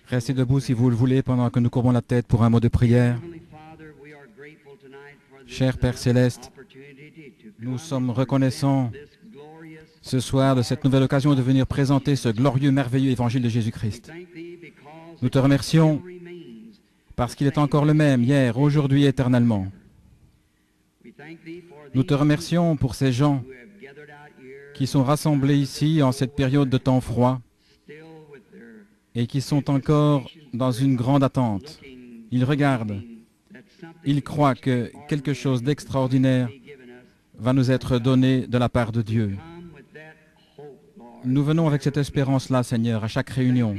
Restez debout si vous le voulez pendant que nous courbons la tête pour un mot de prière. Cher Père Céleste, nous sommes reconnaissants ce soir de cette nouvelle occasion de venir présenter ce glorieux, merveilleux évangile de Jésus-Christ. Nous te remercions parce qu'il est encore le même hier, aujourd'hui et éternellement. Nous te remercions pour ces gens qui sont rassemblés ici en cette période de temps froid et qui sont encore dans une grande attente. Ils regardent, ils croient que quelque chose d'extraordinaire va nous être donné de la part de Dieu. Nous venons avec cette espérance-là, Seigneur, à chaque réunion.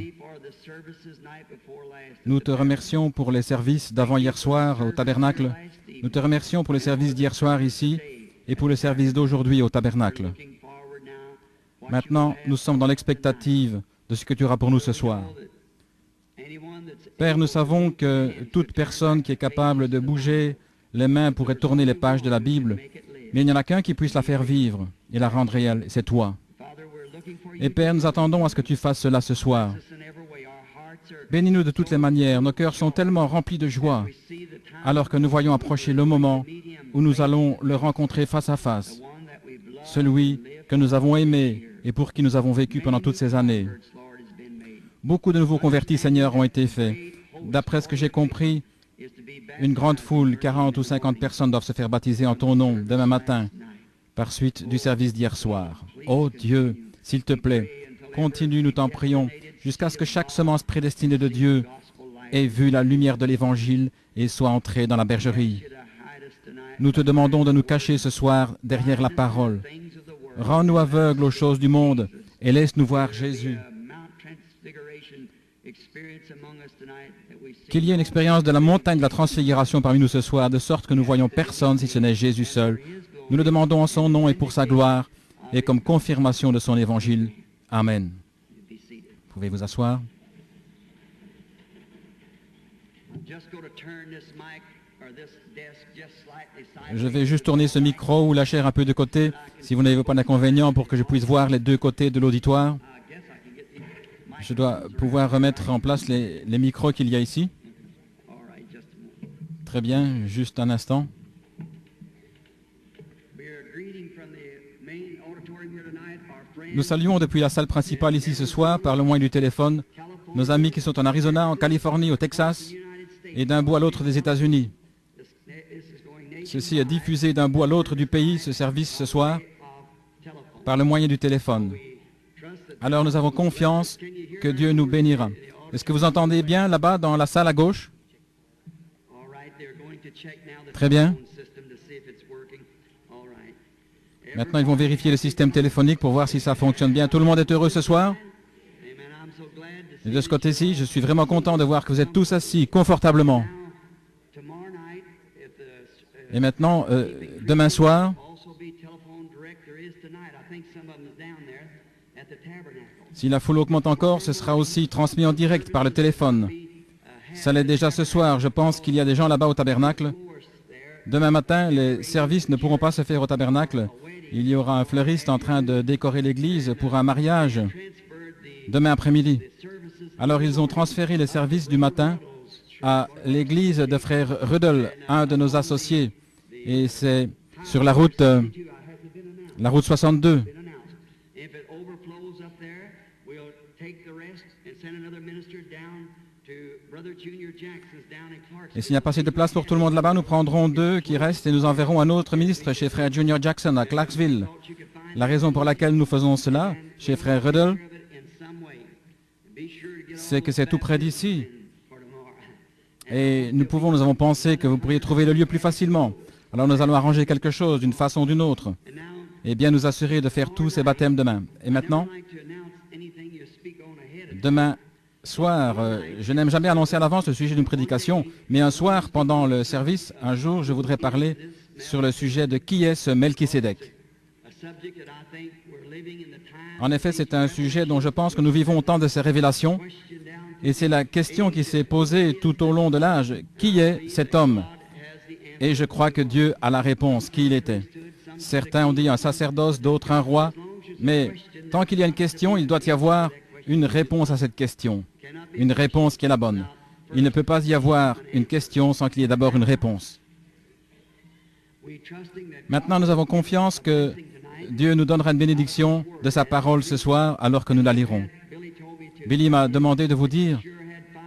Nous te remercions pour les services d'avant hier soir au tabernacle. Nous te remercions pour les services d'hier soir ici et pour le service d'aujourd'hui au tabernacle. Maintenant, nous sommes dans l'expectative de ce que tu auras pour nous ce soir. Père, nous savons que toute personne qui est capable de bouger les mains pourrait tourner les pages de la Bible, mais il n'y en a qu'un qui puisse la faire vivre et la rendre réelle, c'est toi. Et Père, nous attendons à ce que tu fasses cela ce soir. Bénis-nous de toutes les manières. Nos cœurs sont tellement remplis de joie alors que nous voyons approcher le moment où nous allons le rencontrer face à face, celui que nous avons aimé et pour qui nous avons vécu pendant toutes ces années. Beaucoup de nouveaux convertis, Seigneur, ont été faits. D'après ce que j'ai compris, une grande foule, 40 ou 50 personnes doivent se faire baptiser en ton nom demain matin, par suite du service d'hier soir. Oh Dieu, s'il te plaît, continue, nous t'en prions, jusqu'à ce que chaque semence prédestinée de Dieu ait vu la lumière de l'Évangile et soit entrée dans la bergerie. Nous te demandons de nous cacher ce soir derrière la parole. Rends-nous aveugles aux choses du monde et laisse-nous voir Jésus. Qu'il y ait une expérience de la montagne de la transfiguration parmi nous ce soir, de sorte que nous voyons personne si ce n'est Jésus seul. Nous le demandons en son nom et pour sa gloire, et comme confirmation de son évangile. Amen. Vous pouvez vous asseoir. Je vais juste tourner ce micro ou la chaire un peu de côté, si vous n'avez pas d'inconvénient, pour que je puisse voir les deux côtés de l'auditoire. Je dois pouvoir remettre en place les micros qu'il y a ici. Très bien, juste un instant. Nous saluons depuis la salle principale ici ce soir, par le moyen du téléphone, nos amis qui sont en Arizona, en Californie, au Texas, et d'un bout à l'autre des États-Unis. Ceci est diffusé d'un bout à l'autre du pays, ce service ce soir, par le moyen du téléphone. Alors nous avons confiance que Dieu nous bénira. Est-ce que vous entendez bien là-bas dans la salle à gauche? Très bien. Maintenant, ils vont vérifier le système téléphonique pour voir si ça fonctionne bien. Tout le monde est heureux ce soir? Et de ce côté-ci, je suis vraiment content de voir que vous êtes tous assis confortablement. Et maintenant, demain soir, si la foule augmente encore, ce sera aussi transmis en direct par le téléphone. Ça l'est déjà ce soir. Je pense qu'il y a des gens là-bas au tabernacle. Demain matin, les services ne pourront pas se faire au tabernacle. Il y aura un fleuriste en train de décorer l'église pour un mariage demain après-midi. Alors ils ont transféré les services du matin à l'église de frère Rudel, un de nos associés. Et c'est sur la route 62. Et s'il n'y a pas assez de place pour tout le monde là-bas, nous prendrons 2 qui restent et nous enverrons un autre ministre chez frère Junior Jackson à Clarksville. La raison pour laquelle nous faisons cela chez frère Rudel, c'est que c'est tout près d'ici. Et nous avons pensé que vous pourriez trouver le lieu plus facilement. Alors nous allons arranger quelque chose d'une façon ou d'une autre. Et bien nous assurer de faire tous ces baptêmes demain. Et maintenant, demain soir, je n'aime jamais annoncer à l'avance le sujet d'une prédication, mais un soir, pendant le service, un jour, je voudrais parler sur le sujet de qui est ce Melchisédek. En effet, c'est un sujet dont je pense que nous vivons au temps de ces révélations, et c'est la question qui s'est posée tout au long de l'âge. Qui est cet homme? Et je crois que Dieu a la réponse, qui il était. Certains ont dit un sacerdoce, d'autres un roi, mais tant qu'il y a une question, il doit y avoir une réponse à cette question. une réponse qui est la bonne. Il ne peut pas y avoir une question sans qu'il y ait d'abord une réponse. Maintenant, nous avons confiance que Dieu nous donnera une bénédiction de sa parole ce soir alors que nous la lirons. Billy m'a demandé de vous dire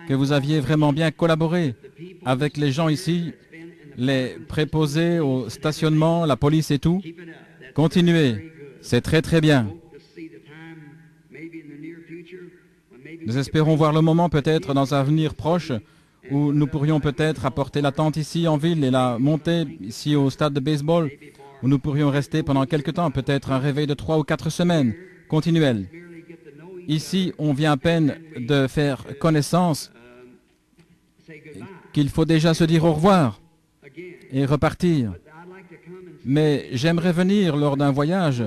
que vous aviez vraiment bien collaboré avec les gens ici, les préposés au stationnement, la police et tout. Continuez, c'est très très bien. Nous espérons voir le moment peut-être dans un avenir proche où nous pourrions peut-être apporter la tente ici en ville et la monter ici au stade de baseball, où nous pourrions rester pendant quelque temps, peut-être un réveil de 3 ou 4 semaines, continuel. Ici, on vient à peine de faire connaissance qu'il faut déjà se dire au revoir et repartir. Mais j'aimerais venir lors d'un voyage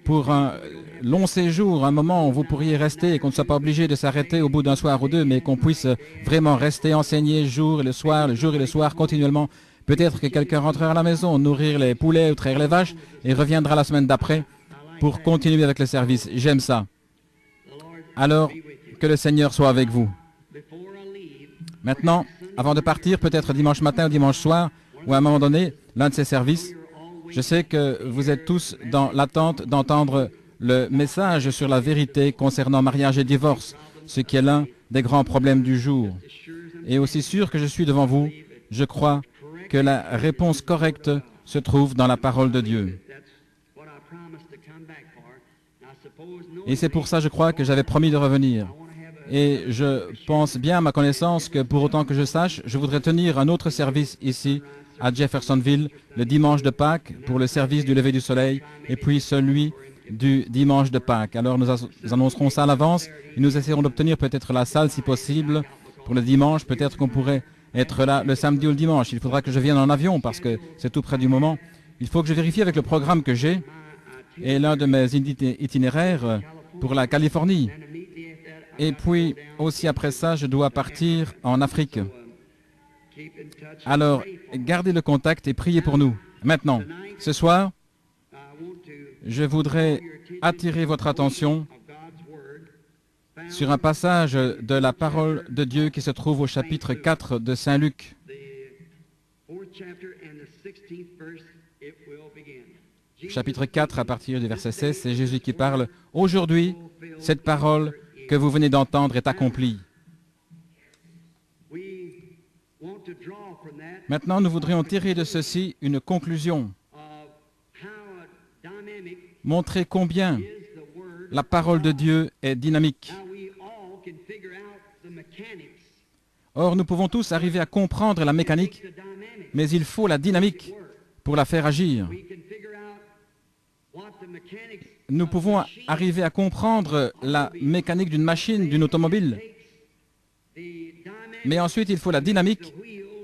pour un long séjour, un moment où vous pourriez rester et qu'on ne soit pas obligé de s'arrêter au bout d'un soir ou deux, mais qu'on puisse vraiment rester enseigner jour et le jour et le soir continuellement. Peut-être que quelqu'un rentrera à la maison, nourrir les poulets ou traire les vaches et reviendra la semaine d'après pour continuer avec le service. J'aime ça. Alors, que le Seigneur soit avec vous. Maintenant, avant de partir, peut-être dimanche matin ou dimanche soir, ou à un moment donné, l'un de ces services, je sais que vous êtes tous dans l'attente d'entendre le message sur la vérité concernant mariage et divorce, ce qui est l'un des grands problèmes du jour. Et aussi sûr que je suis devant vous, je crois que la réponse correcte se trouve dans la parole de Dieu. Et c'est pour ça, je crois, que j'avais promis de revenir. Et je pense bien à ma connaissance que, pour autant que je sache, je voudrais tenir un autre service ici, à Jeffersonville, le dimanche de Pâques, pour le service du lever du soleil, et puis celui du dimanche de Pâques. Alors nous annoncerons ça à l'avance, et nous essaierons d'obtenir peut-être la salle, si possible, pour le dimanche. Peut-être qu'on pourrait être là le samedi ou le dimanche. Il faudra que je vienne en avion, parce que c'est tout près du moment. Il faut que je vérifie avec le programme que j'ai, et l'un de mes itinéraires pour la Californie. Et puis, aussi après ça, je dois partir en Afrique. Alors, gardez le contact et priez pour nous. Maintenant, ce soir, je voudrais attirer votre attention sur un passage de la parole de Dieu qui se trouve au chapitre 4 de Saint Luc. Chapitre 4, à partir du verset 16, c'est Jésus qui parle. « Aujourd'hui, cette parole que vous venez d'entendre est accomplie. » Maintenant, nous voudrions tirer de ceci une conclusion. Montrer combien la parole de Dieu est dynamique. Or, nous pouvons tous arriver à comprendre la mécanique, mais il faut la dynamique pour la faire agir. Nous pouvons arriver à comprendre la mécanique d'une machine, d'une automobile, mais ensuite il faut la dynamique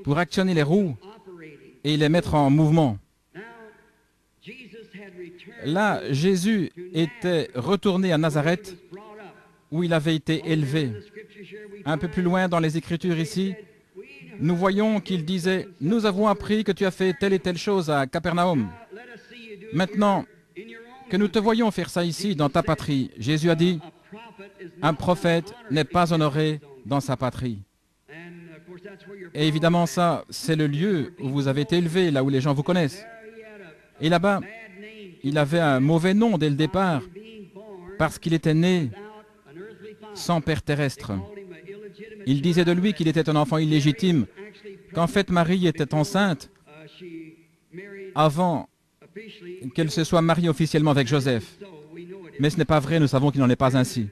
pour actionner les roues et les mettre en mouvement. Là, Jésus était retourné à Nazareth, où il avait été élevé. Un peu plus loin dans les Écritures ici, nous voyons qu'il disait « Nous avons appris que tu as fait telle et telle chose à Capernaum. Maintenant, que nous te voyons faire ça ici, dans ta patrie. » Jésus a dit « Un prophète n'est pas honoré dans sa patrie. » Et évidemment, ça, c'est le lieu où vous avez été élevé, là où les gens vous connaissent. Et là-bas, il avait un mauvais nom dès le départ, parce qu'il était né sans père terrestre. Il disait de lui qu'il était un enfant illégitime, qu'en fait Marie était enceinte avant qu'elle se soit mariée officiellement avec Joseph. Mais ce n'est pas vrai, nous savons qu'il n'en est pas ainsi.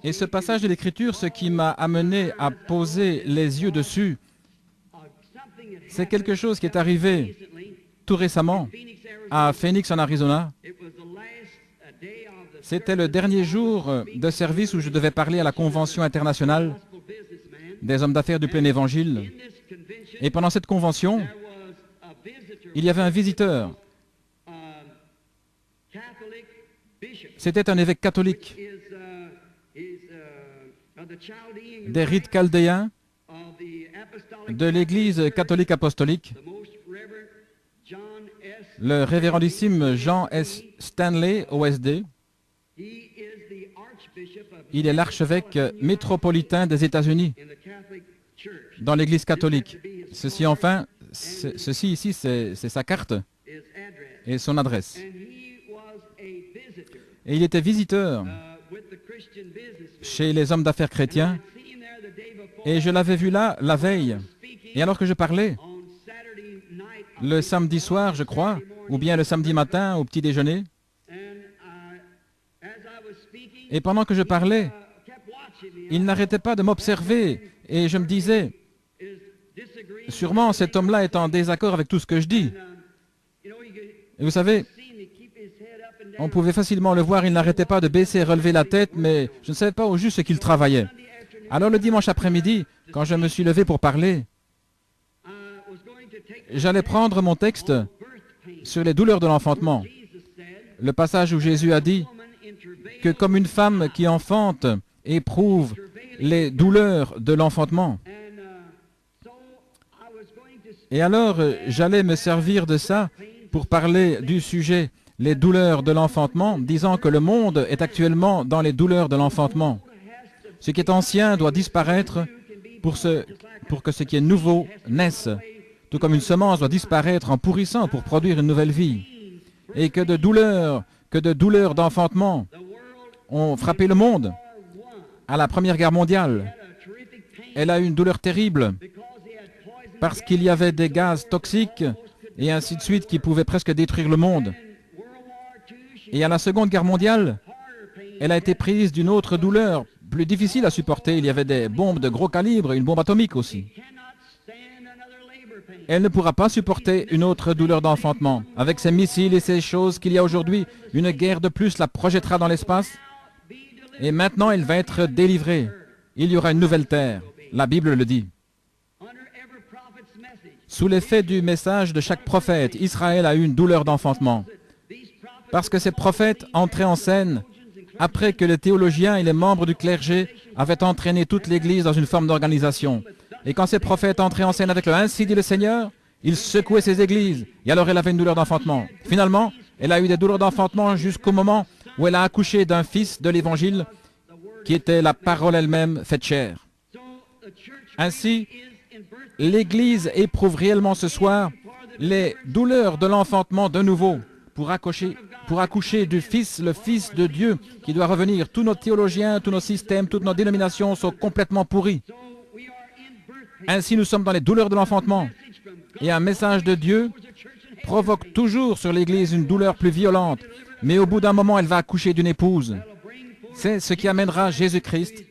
Et ce passage de l'Écriture, ce qui m'a amené à poser les yeux dessus, c'est quelque chose qui est arrivé tout récemment à Phoenix, en Arizona. C'était le dernier jour de service où je devais parler à la Convention internationale des hommes d'affaires du plein évangile. Et pendant cette convention, il y avait un visiteur. C'était un évêque catholique des rites chaldéens de l'Église catholique apostolique, le révérendissime Jean S. Stanley, OSD. Il est l'archevêque métropolitain des États-Unis dans l'Église catholique. Ceci enfin, ceci ici, c'est sa carte et son adresse. Et il était visiteur chez les hommes d'affaires chrétiens et je l'avais vu là la veille. Et alors que je parlais, le samedi soir, je crois, ou bien le samedi matin au petit déjeuner, et pendant que je parlais, il n'arrêtait pas de m'observer et je me disais, sûrement cet homme-là est en désaccord avec tout ce que je dis. Et vous savez, on pouvait facilement le voir, il n'arrêtait pas de baisser et relever la tête, mais je ne savais pas au juste ce qu'il travaillait. Alors le dimanche après-midi, quand je me suis levé pour parler, j'allais prendre mon texte sur les douleurs de l'enfantement. Le passage où Jésus a dit que comme une femme qui enfante éprouve les douleurs de l'enfantement. Et alors, j'allais me servir de ça pour parler du sujet, les douleurs de l'enfantement, disant que le monde est actuellement dans les douleurs de l'enfantement. Ce qui est ancien doit disparaître pour que ce qui est nouveau naisse. Tout comme une semence doit disparaître en pourrissant pour produire une nouvelle vie. Et que de douleurs d'enfantement ont frappé le monde. À la Première Guerre mondiale, elle a eu une douleur terrible parce qu'il y avait des gaz toxiques et ainsi de suite qui pouvaient presque détruire le monde. Et à la Seconde Guerre mondiale, elle a été prise d'une autre douleur, plus difficile à supporter. Il y avait des bombes de gros calibre et une bombe atomique aussi. Elle ne pourra pas supporter une autre douleur d'enfantement. Avec ces missiles et ces choses qu'il y a aujourd'hui, une guerre de plus la projettera dans l'espace. Et maintenant, elle va être délivrée. Il y aura une nouvelle terre. La Bible le dit. Sous l'effet du message de chaque prophète, Israël a eu une douleur d'enfantement. Parce que ces prophètes entraient en scène après que les théologiens et les membres du clergé avaient entraîné toute l'Église dans une forme d'organisation. Et quand ces prophètes entraient en scène avec le « Ainsi dit le Seigneur », ils secouaient ces églises. Et alors elle avait une douleur d'enfantement. Finalement, elle a eu des douleurs d'enfantement jusqu'au moment où elle a accouché d'un fils de l'Évangile qui était la parole elle-même faite chair. Ainsi, l'Église éprouve réellement ce soir les douleurs de l'enfantement de nouveau pour accoucher du Fils, le Fils de Dieu qui doit revenir. Tous nos théologiens, tous nos systèmes, toutes nos dénominations sont complètement pourris. Ainsi, nous sommes dans les douleurs de l'enfantement. Et un message de Dieu provoque toujours sur l'Église une douleur plus violente. Mais au bout d'un moment, elle va accoucher d'une épouse. C'est ce qui amènera Jésus-Christ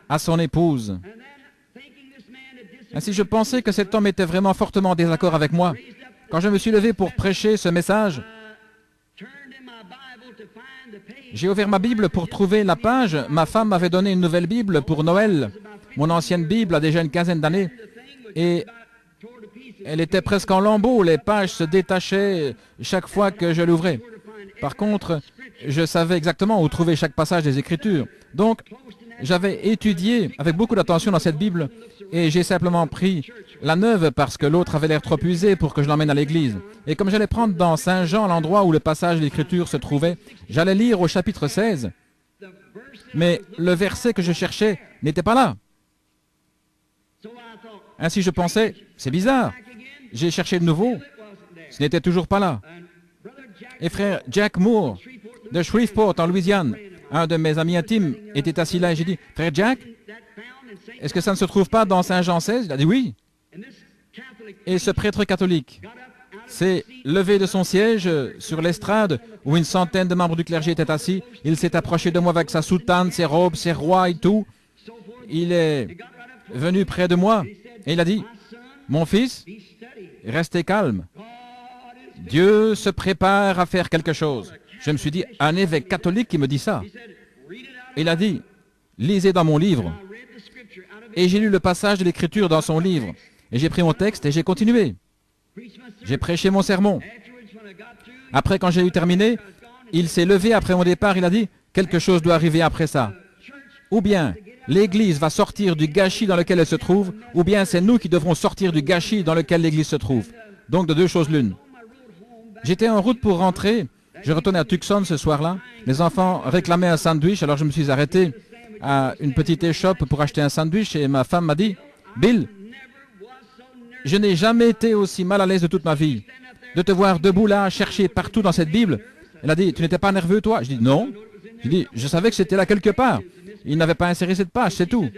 à son épouse. Ainsi, je pensais que cet homme était vraiment fortement en désaccord avec moi. Quand je me suis levé pour prêcher ce message, j'ai ouvert ma Bible pour trouver la page. Ma femme m'avait donné une nouvelle Bible pour Noël. Mon ancienne Bible a déjà une quinzaine d'années. Et elle était presque en lambeaux. Les pages se détachaient chaque fois que je l'ouvrais. Par contre, je savais exactement où trouver chaque passage des Écritures. Donc, j'avais étudié avec beaucoup d'attention dans cette Bible et j'ai simplement pris la neuve parce que l'autre avait l'air trop usé pour que je l'emmène à l'église. Et comme j'allais prendre dans Saint Jean l'endroit où le passage de l'Écriture se trouvait, j'allais lire au chapitre 16. Mais le verset que je cherchais n'était pas là. Ainsi je pensais, c'est bizarre. J'ai cherché de nouveau, ce n'était toujours pas là. Et frère Jack Moore, de Shreveport en Louisiane, un de mes amis intimes, était assis là et j'ai dit, « Frère Jack, est-ce que ça ne se trouve pas dans Saint Jean 16 ?» Il a dit « Oui. » Et ce prêtre catholique s'est levé de son siège sur l'estrade où une centaine de membres du clergé étaient assis. Il s'est approché de moi avec sa soutane, ses robes, ses rois et tout. Il est venu près de moi et il a dit, « Mon fils, restez calme. Dieu se prépare à faire quelque chose. » Je me suis dit, un évêque catholique qui me dit ça. Il a dit, lisez dans mon livre. Et j'ai lu le passage de l'Écriture dans son livre. Et j'ai pris mon texte et j'ai continué. J'ai prêché mon sermon. Après, quand j'ai eu terminé, il s'est levé après mon départ, il a dit, quelque chose doit arriver après ça. Ou bien, l'Église va sortir du gâchis dans lequel elle se trouve, ou bien c'est nous qui devrons sortir du gâchis dans lequel l'Église se trouve. Donc de deux choses l'une. J'étais en route pour rentrer Je retournais à Tucson ce soir-là. Les enfants réclamaient un sandwich, alors je me suis arrêté à une petite échoppe pour acheter un sandwich et ma femme m'a dit, « Bill, je n'ai jamais été aussi mal à l'aise de toute ma vie. De te voir debout là, chercher partout dans cette Bible. » Elle a dit, « Tu n'étais pas nerveux, toi ?» Je dis, « Non. » Je dis, « Je savais que c'était là quelque part. Il n'avait pas inséré cette page, c'est tout.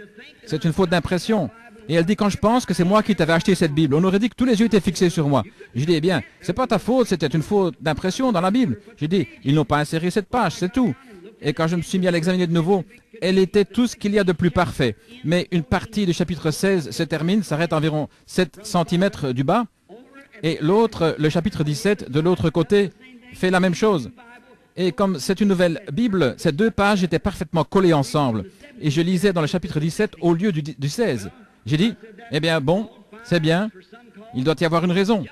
C'est une faute d'impression. » Et elle dit, « Quand je pense que c'est moi qui t'avais acheté cette Bible, on aurait dit que tous les yeux étaient fixés sur moi. » Je dis, « Eh bien, c'est pas ta faute, c'était une faute d'impression dans la Bible. » J'ai dit, « Ils n'ont pas inséré cette page, c'est tout. » Et quand je me suis mis à l'examiner de nouveau, elle était tout ce qu'il y a de plus parfait. Mais une partie du chapitre 16 se termine, s'arrête environ 7 cm du bas. Et l'autre, le chapitre 17, de l'autre côté, fait la même chose. Et comme c'est une nouvelle Bible, ces deux pages étaient parfaitement collées ensemble. Et je lisais dans le chapitre 17 au lieu du 16. J'ai dit, eh bien bon, c'est bien, il doit y avoir une raison.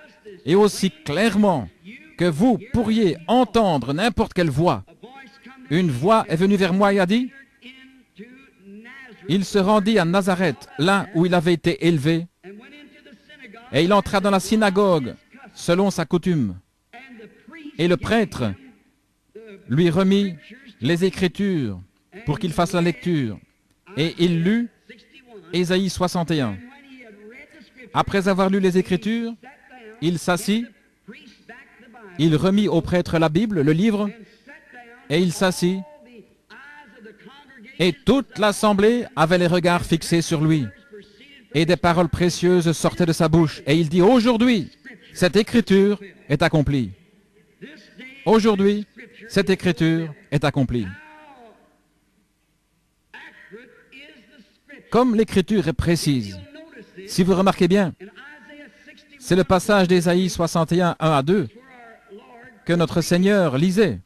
Et aussi clairement que vous pourriez entendre n'importe quelle voix. Une voix est venue vers moi et a dit, il se rendit à Nazareth, là où il avait été élevé, et il entra dans la synagogue, selon sa coutume. Et le prêtre lui remit les Écritures pour qu'il fasse la lecture. Et il lut Ésaïe 61. Après avoir lu les Écritures, il s'assit, il remit au prêtre la Bible, le livre, et il s'assit. Et toute l'assemblée avait les regards fixés sur lui. Et des paroles précieuses sortaient de sa bouche. Et il dit, aujourd'hui, cette Écriture est accomplie. Aujourd'hui, cette Écriture est accomplie. Comme l'Écriture est précise, si vous remarquez bien, c'est le passage d'Ésaïe 61, 1 à 2 que notre Seigneur lisait.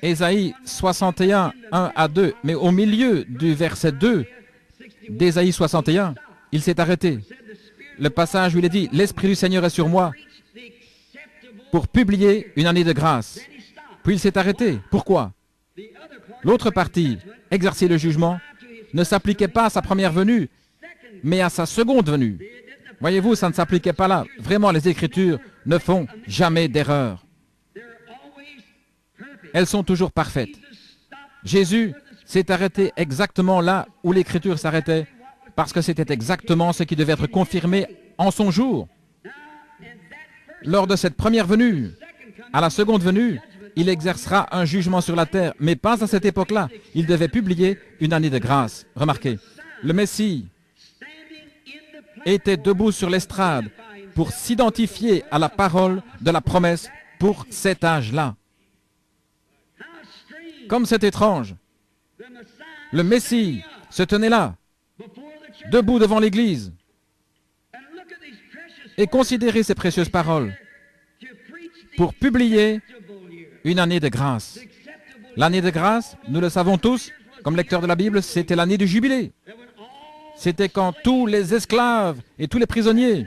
Ésaïe 61, 1 à 2, mais au milieu du verset 2 d'Ésaïe 61, il s'est arrêté. Le passage où il est dit « L'Esprit du Seigneur est sur moi pour publier une année de grâce ». Puis il s'est arrêté. Pourquoi? L'autre partie, exercer le jugement, ne s'appliquait pas à sa première venue, mais à sa seconde venue. Voyez-vous, ça ne s'appliquait pas là. Vraiment, les Écritures ne font jamais d'erreur. Elles sont toujours parfaites. Jésus s'est arrêté exactement là où l'Écriture s'arrêtait, parce que c'était exactement ce qui devait être confirmé en son jour. Lors de cette première venue, à la seconde venue, il exercera un jugement sur la terre, mais pas à cette époque-là. Il devait publier une année de grâce. Remarquez, le Messie était debout sur l'estrade pour s'identifier à la parole de la promesse pour cet âge-là. Comme c'est étrange, le Messie se tenait là, debout devant l'Église, et considérait ces précieuses paroles pour publier une année de grâce. L'année de grâce, nous le savons tous, comme lecteurs de la Bible, c'était l'année du jubilé. C'était quand tous les esclaves et tous les prisonniers,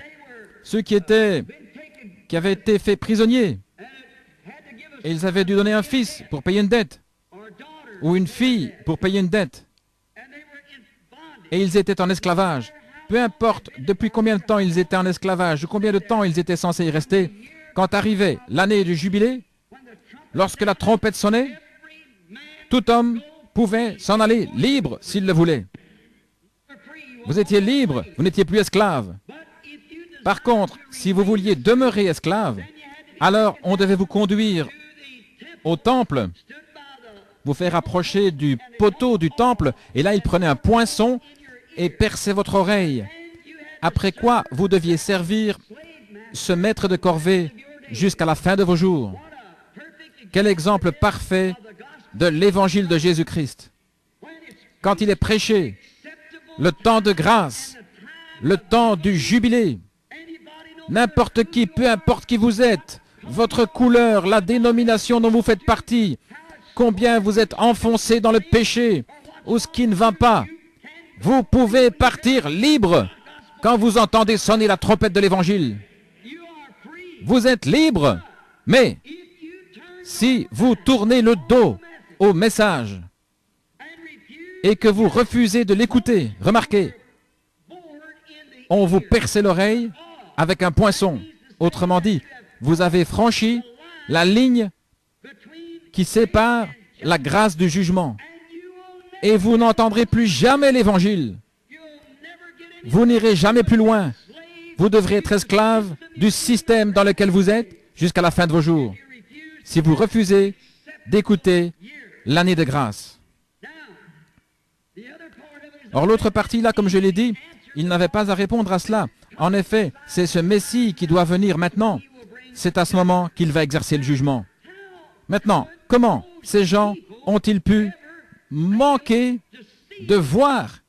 ceux qui avaient été faits prisonniers, et ils avaient dû donner un fils pour payer une dette, ou une fille pour payer une dette, et ils étaient en esclavage. Peu importe depuis combien de temps ils étaient en esclavage, ou combien de temps ils étaient censés y rester, quand arrivait l'année du jubilé, lorsque la trompette sonnait, tout homme pouvait s'en aller libre s'il le voulait. Vous étiez libre, vous n'étiez plus esclave. Par contre, si vous vouliez demeurer esclave, alors on devait vous conduire au temple, vous faire approcher du poteau du temple, et là il prenait un poinçon et perçait votre oreille. Après quoi, vous deviez servir ce maître de corvée jusqu'à la fin de vos jours. Quel exemple parfait de l'évangile de Jésus-Christ. Quand il est prêché, le temps de grâce, le temps du jubilé, n'importe qui, peu importe qui vous êtes, votre couleur, la dénomination dont vous faites partie, combien vous êtes enfoncé dans le péché ou ce qui ne va pas, vous pouvez partir libre quand vous entendez sonner la trompette de l'Évangile. Vous êtes libre, mais si vous tournez le dos au message et que vous refusez de l'écouter, remarquez, on vous perçait l'oreille avec un poinçon. Autrement dit, vous avez franchi la ligne qui sépare la grâce du jugement. Et vous n'entendrez plus jamais l'Évangile. Vous n'irez jamais plus loin. Vous devrez être esclave du système dans lequel vous êtes jusqu'à la fin de vos jours, si vous refusez d'écouter l'année de grâce. Or, l'autre partie, là, comme je l'ai dit, il n'avait pas à répondre à cela. En effet, c'est ce Messie qui doit venir maintenant. C'est à ce moment qu'il va exercer le jugement. Maintenant, comment ces gens ont-ils pu manquer de voir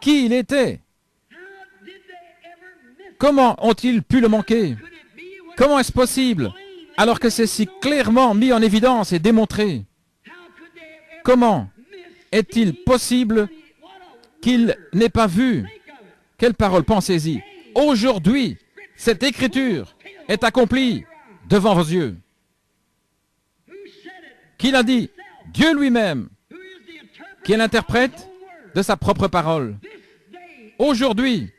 qui il était? Comment ont-ils pu le manquer? Comment est-ce possible, alors que c'est si clairement mis en évidence et démontré? Comment est-il possible qu'il n'ait pas vu? Quelle parole, pensez-y. Aujourd'hui, cette écriture est accomplie devant vos yeux. Qui l'a dit? Dieu lui-même, qui est l'interprète de sa propre parole. Aujourd'hui,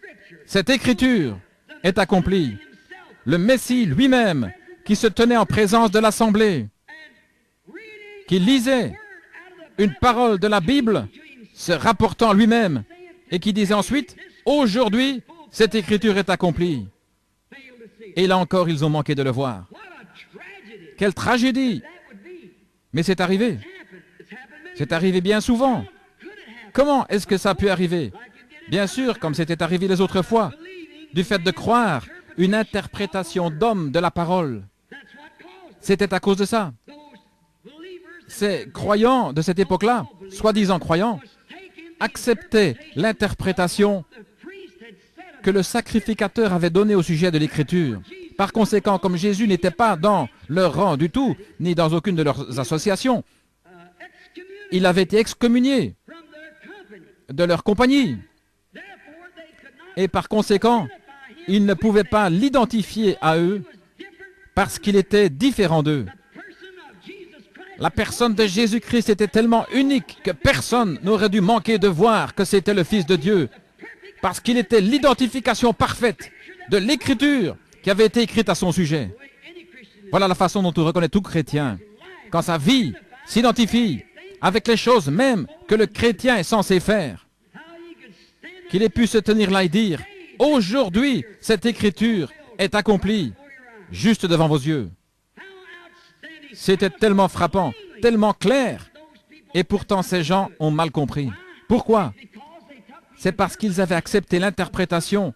cette écriture est accomplie. Le Messie lui-même, qui se tenait en présence de l'assemblée, qui lisait une parole de la Bible, se rapportant lui-même, et qui disait ensuite, aujourd'hui, cette écriture est accomplie. Et là encore, ils ont manqué de le voir. Quelle tragédie! Mais c'est arrivé. C'est arrivé bien souvent. Comment est-ce que ça a pu arriver? Bien sûr, comme c'était arrivé les autres fois, du fait de croire une interprétation d'homme de la parole. C'était à cause de ça. Ces croyants de cette époque-là, soi-disant croyants, acceptaient l'interprétation que le sacrificateur avait donnée au sujet de l'Écriture. Par conséquent, comme Jésus n'était pas dans leur rang du tout, ni dans aucune de leurs associations, il avait été excommunié de leur compagnie. Et par conséquent, ils ne pouvaient pas l'identifier à eux parce qu'il était différent d'eux. La personne de Jésus-Christ était tellement unique que personne n'aurait dû manquer de voir que c'était le Fils de Dieu, parce qu'il était l'identification parfaite de l'Écriture qui avait été écrite à son sujet. Voilà la façon dont on reconnaît tout chrétien, quand sa vie s'identifie avec les choses mêmes que le chrétien est censé faire. Qu'il ait pu se tenir là et dire, « Aujourd'hui, cette écriture est accomplie, juste devant vos yeux. » C'était tellement frappant, tellement clair, et pourtant ces gens ont mal compris. Pourquoi? C'est parce qu'ils avaient accepté l'interprétation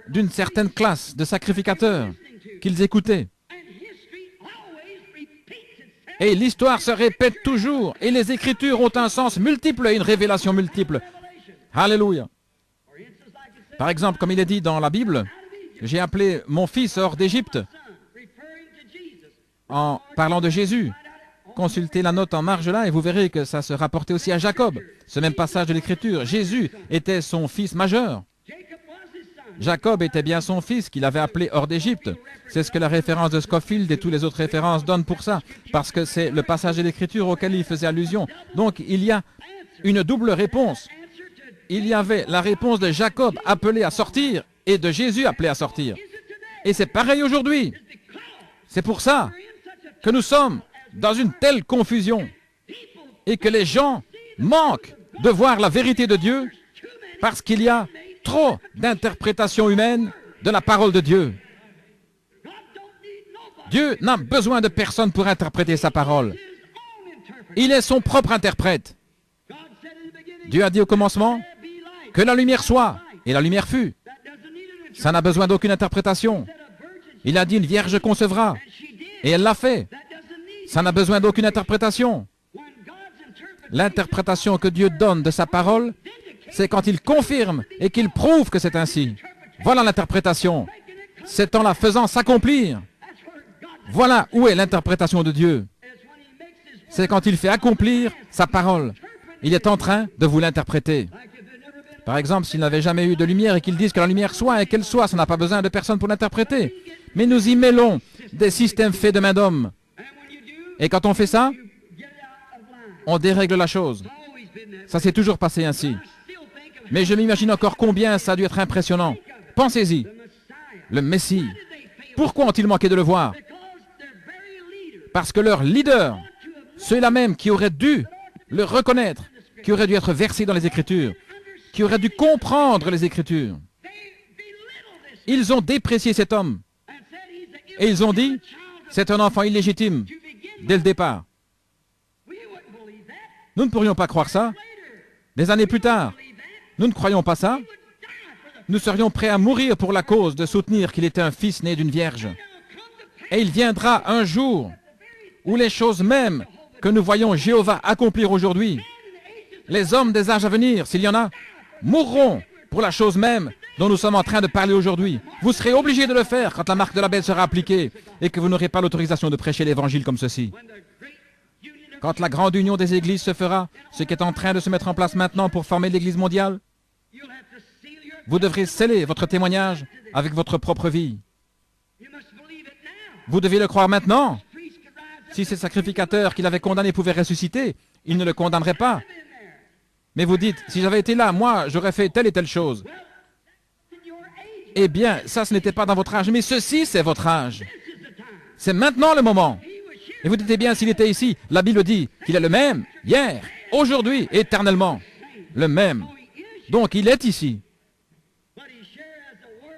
d'une certaine classe de sacrificateurs qu'ils écoutaient. Et l'histoire se répète toujours, et les Écritures ont un sens multiple et une révélation multiple. Alléluia. Par exemple, comme il est dit dans la Bible, j'ai appelé mon fils hors d'Égypte en parlant de Jésus. Consultez la note en marge là et vous verrez que ça se rapportait aussi à Jacob. Ce même passage de l'Écriture. Jésus était son fils majeur. Jacob était bien son fils qu'il avait appelé hors d'Égypte. C'est ce que la référence de Scofield et toutes les autres références donnent pour ça, parce que c'est le passage de l'Écriture auquel il faisait allusion. Donc il y a une double réponse. Il y avait la réponse de Jacob appelé à sortir et de Jésus appelé à sortir. Et c'est pareil aujourd'hui. C'est pour ça que nous sommes dans une telle confusion et que les gens manquent de voir la vérité de Dieu parce qu'il y a trop d'interprétations humaines de la parole de Dieu. Dieu n'a besoin de personne pour interpréter sa parole. Il est son propre interprète. Dieu a dit au commencement que la lumière soit, et la lumière fut. Ça n'a besoin d'aucune interprétation. Il a dit une vierge concevra, et elle l'a fait. Ça n'a besoin d'aucune interprétation. L'interprétation que Dieu donne de sa parole, c'est quand il confirme et qu'il prouve que c'est ainsi. Voilà l'interprétation. C'est en la faisant s'accomplir. Voilà où est l'interprétation de Dieu. C'est quand il fait accomplir sa parole. Il est en train de vous l'interpréter. Par exemple, s'il n'avait jamais eu de lumière et qu'il dise que la lumière soit et qu'elle soit, ça n'a pas besoin de personne pour l'interpréter. Mais nous y mêlons des systèmes faits de main d'homme. Et quand on fait ça, on dérègle la chose. Ça s'est toujours passé ainsi. Mais je m'imagine encore combien ça a dû être impressionnant. Pensez-y. Le Messie. Pourquoi ont-ils manqué de le voir? parce que leur leader, ceux-là même qui auraient dû le reconnaître, qui auraient dû être versés dans les Écritures, qui auraient dû comprendre les Écritures, ils ont déprécié cet homme. Et ils ont dit, c'est un enfant illégitime, dès le départ. Nous ne pourrions pas croire ça. Des années plus tard, nous ne croyons pas ça. Nous serions prêts à mourir pour la cause de soutenir qu'il était un fils né d'une vierge. Et il viendra un jour où les choses mêmes que nous voyons Jéhovah accomplir aujourd'hui, les hommes des âges à venir, s'il y en a, mourront pour la chose même dont nous sommes en train de parler aujourd'hui. Vous serez obligés de le faire quand la marque de la bête sera appliquée et que vous n'aurez pas l'autorisation de prêcher l'Évangile comme ceci. Quand la grande union des églises se fera, ce qui est en train de se mettre en place maintenant pour former l'Église mondiale, vous devrez sceller votre témoignage avec votre propre vie. Vous devez le croire maintenant. Si ces sacrificateurs qu'il avait condamnés pouvaient ressusciter, ils ne le condamneraient pas. Mais vous dites, si j'avais été là, moi, j'aurais fait telle et telle chose. Eh bien, ça, ce n'était pas dans votre âge, mais ceci, c'est votre âge. C'est maintenant le moment. Et vous dites, eh bien, s'il était ici, la Bible dit qu'il est le même, hier, aujourd'hui, éternellement. Le même. Donc, il est ici.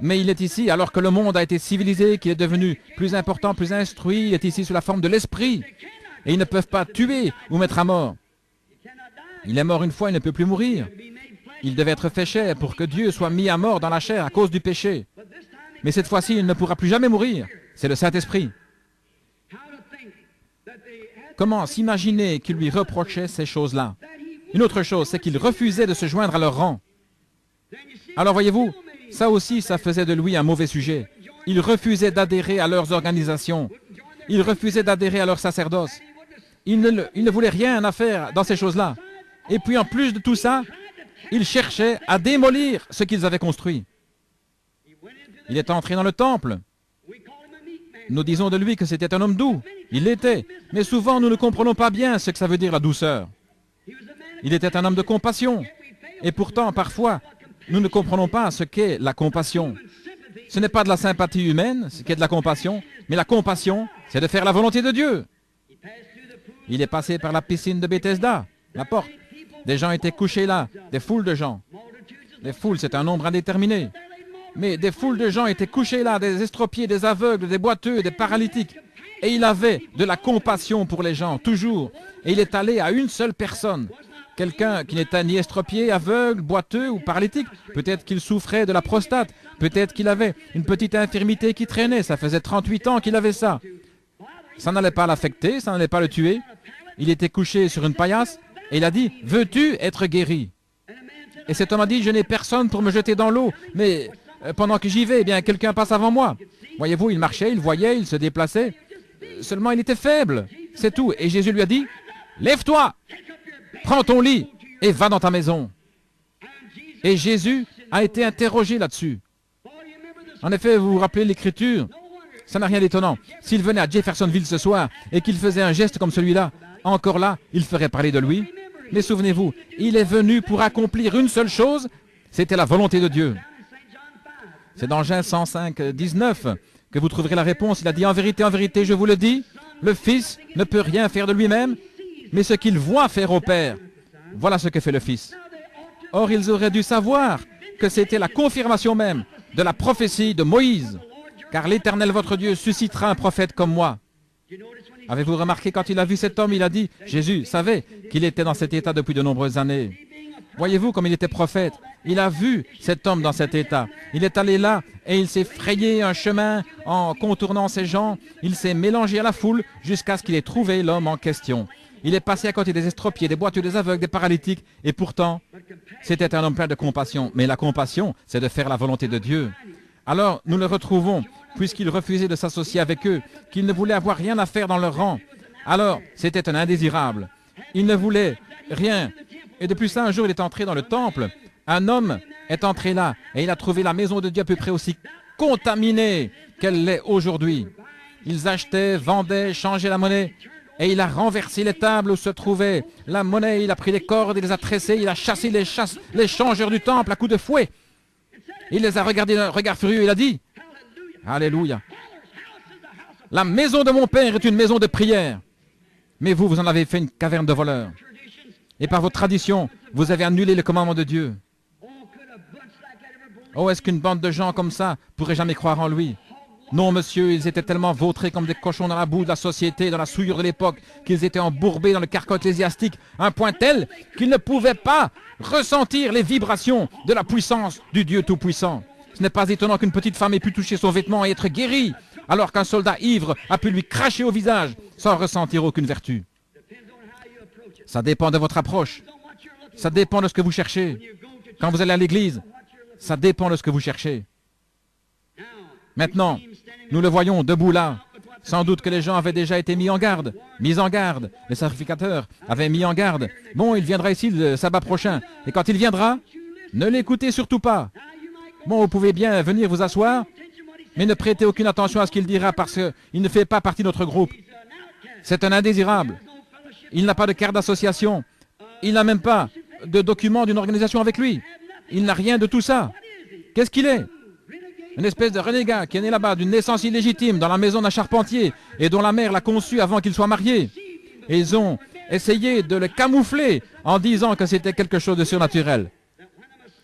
Mais il est ici alors que le monde a été civilisé, qu'il est devenu plus important, plus instruit. Il est ici sous la forme de l'esprit. Et ils ne peuvent pas tuer ou mettre à mort. Il est mort une fois, il ne peut plus mourir. Il devait être fait chair pour que Dieu soit mis à mort dans la chair à cause du péché. Mais cette fois-ci, il ne pourra plus jamais mourir. C'est le Saint-Esprit. Comment s'imaginer qu'il lui reprochait ces choses-là? Une autre chose, c'est qu'il refusait de se joindre à leur rang. Alors voyez-vous, ça aussi, ça faisait de lui un mauvais sujet. Il refusait d'adhérer à leurs organisations. Il refusait d'adhérer à leur sacerdoce. Il ne voulait rien à faire dans ces choses-là. Et puis en plus de tout ça, il cherchait à démolir ce qu'ils avaient construit. Il est entré dans le temple. Nous disons de lui que c'était un homme doux. Il l'était. Mais souvent, nous ne comprenons pas bien ce que ça veut dire la douceur. Il était un homme de compassion. Et pourtant, parfois, nous ne comprenons pas ce qu'est la compassion. Ce n'est pas de la sympathie humaine, ce qu'est de la compassion, mais la compassion, c'est de faire la volonté de Dieu. Il est passé par la piscine de Bethesda, la porte. Des gens étaient couchés là, des foules de gens. Les foules, c'est un nombre indéterminé. Mais des foules de gens étaient couchés là, des estropiés, des aveugles, des boiteux, des paralytiques. Et il avait de la compassion pour les gens, toujours. Et il est allé à une seule personne. Quelqu'un qui n'était ni estropié, aveugle, boiteux ou paralytique. Peut-être qu'il souffrait de la prostate. Peut-être qu'il avait une petite infirmité qui traînait. Ça faisait 38 ans qu'il avait ça. Ça n'allait pas l'affecter, ça n'allait pas le tuer. Il était couché sur une paillasse et il a dit, « Veux-tu être guéri ?» Et cet homme a dit, « Je n'ai personne pour me jeter dans l'eau, mais pendant que j'y vais, eh bien, quelqu'un passe avant moi. » Voyez-vous, il marchait, il voyait, il se déplaçait. Seulement, il était faible, c'est tout. Et Jésus lui a dit, « Lève-toi, prends ton lit et va dans ta maison. » Et Jésus a été interrogé là-dessus. En effet, vous vous rappelez l'Écriture? Ça n'a rien d'étonnant. S'il venait à Jeffersonville ce soir et qu'il faisait un geste comme celui-là, encore là, il ferait parler de lui. Mais souvenez-vous, il est venu pour accomplir une seule chose, c'était la volonté de Dieu. C'est dans Jean 105, 19 que vous trouverez la réponse. Il a dit, en vérité, je vous le dis, le Fils ne peut rien faire de lui-même, mais ce qu'il voit faire au Père, voilà ce que fait le Fils. Or, ils auraient dû savoir que c'était la confirmation même de la prophétie de Moïse, car l'Éternel votre Dieu suscitera un prophète comme moi. Avez-vous remarqué quand il a vu cet homme, il a dit, Jésus savait qu'il était dans cet état depuis de nombreuses années. Voyez-vous comme il était prophète. Il a vu cet homme dans cet état. Il est allé là et il s'est frayé un chemin en contournant ces gens. Il s'est mélangé à la foule jusqu'à ce qu'il ait trouvé l'homme en question. Il est passé à côté des estropiés, des boiteux, des aveugles, des paralytiques. Et pourtant, c'était un homme plein de compassion. Mais la compassion, c'est de faire la volonté de Dieu. Alors, nous le retrouvons, puisqu'il refusait de s'associer avec eux, qu'il ne voulait avoir rien à faire dans leur rang. Alors, c'était un indésirable. Il ne voulait rien. Et depuis ça, un jour, il est entré dans le temple. Un homme est entré là et il a trouvé la maison de Dieu à peu près aussi contaminée qu'elle l'est aujourd'hui. Ils achetaient, vendaient, changeaient la monnaie et il a renversé les tables où se trouvait la monnaie. Il a pris les cordes, il les a tressées, il a chassé les changeurs du temple à coups de fouet. Il les a regardés d'un regard furieux. Il a dit, Alléluia. La maison de mon Père est une maison de prière. Mais vous, vous en avez fait une caverne de voleurs. Et par vos traditions, vous avez annulé le commandement de Dieu. Oh, est-ce qu'une bande de gens comme ça pourrait jamais croire en lui? Non, monsieur, ils étaient tellement vautrés comme des cochons dans la boue de la société, dans la souillure de l'époque, qu'ils étaient embourbés dans le carcan ecclésiastique, à un point tel qu'ils ne pouvaient pas ressentir les vibrations de la puissance du Dieu Tout-Puissant. Ce n'est pas étonnant qu'une petite femme ait pu toucher son vêtement et être guérie, alors qu'un soldat ivre a pu lui cracher au visage sans ressentir aucune vertu. Ça dépend de votre approche. Ça dépend de ce que vous cherchez. Quand vous allez à l'église, ça dépend de ce que vous cherchez. Maintenant, nous le voyons debout là. Sans doute que les gens avaient déjà été mis en garde. Les sacrificateurs avaient mis en garde. Bon, il viendra ici le sabbat prochain. Et quand il viendra, ne l'écoutez surtout pas. Bon, vous pouvez bien venir vous asseoir, mais ne prêtez aucune attention à ce qu'il dira parce qu'il ne fait pas partie de notre groupe. C'est un indésirable. Il n'a pas de carte d'association. Il n'a même pas de document d'une organisation avec lui. Il n'a rien de tout ça. Qu'est-ce qu'il est? Une espèce de renégat qui est né là-bas d'une naissance illégitime dans la maison d'un charpentier et dont la mère l'a conçu avant qu'il soit marié. Et ils ont essayé de le camoufler en disant que c'était quelque chose de surnaturel.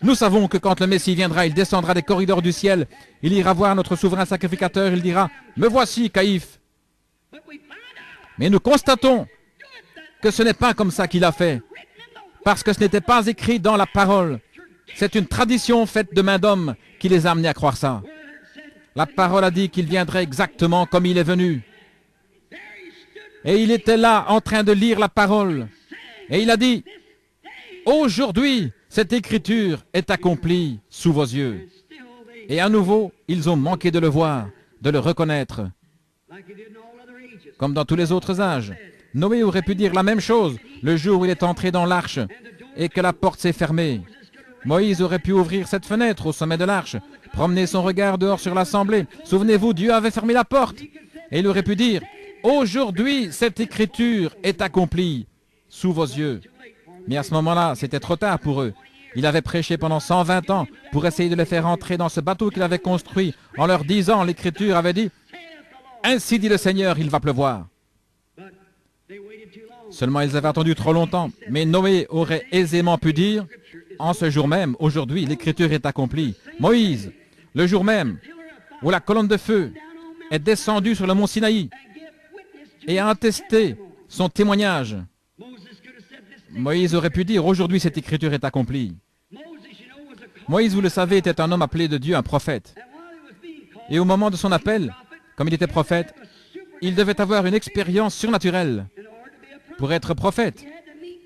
Nous savons que quand le Messie viendra, il descendra des corridors du ciel, il ira voir notre souverain sacrificateur, il dira « Me voici, Caïphe !» Mais nous constatons que ce n'est pas comme ça qu'il a fait, parce que ce n'était pas écrit dans la parole. C'est une tradition faite de main d'homme qui les a amenés à croire ça. La parole a dit qu'il viendrait exactement comme il est venu. Et il était là en train de lire la parole. Et il a dit, aujourd'hui, cette écriture est accomplie sous vos yeux. Et à nouveau, ils ont manqué de le voir, de le reconnaître. Comme dans tous les autres âges. Noé aurait pu dire la même chose le jour où il est entré dans l'arche et que la porte s'est fermée. Moïse aurait pu ouvrir cette fenêtre au sommet de l'arche, promener son regard dehors sur l'assemblée. Souvenez-vous, Dieu avait fermé la porte. Et il aurait pu dire, aujourd'hui, cette écriture est accomplie sous vos yeux. Mais à ce moment-là, c'était trop tard pour eux. Il avait prêché pendant 120 ans pour essayer de les faire entrer dans ce bateau qu'il avait construit en leur disant, l'écriture avait dit, ainsi dit le Seigneur, il va pleuvoir. Seulement, ils avaient attendu trop longtemps. Mais Noé aurait aisément pu dire, en ce jour même, aujourd'hui, l'écriture est accomplie. Moïse, le jour même où la colonne de feu est descendue sur le mont Sinaï et a attesté son témoignage. Moïse aurait pu dire, aujourd'hui, cette écriture est accomplie. Moïse, vous le savez, était un homme appelé de Dieu, un prophète. Et au moment de son appel, comme il était prophète, il devait avoir une expérience surnaturelle. Pour être prophète,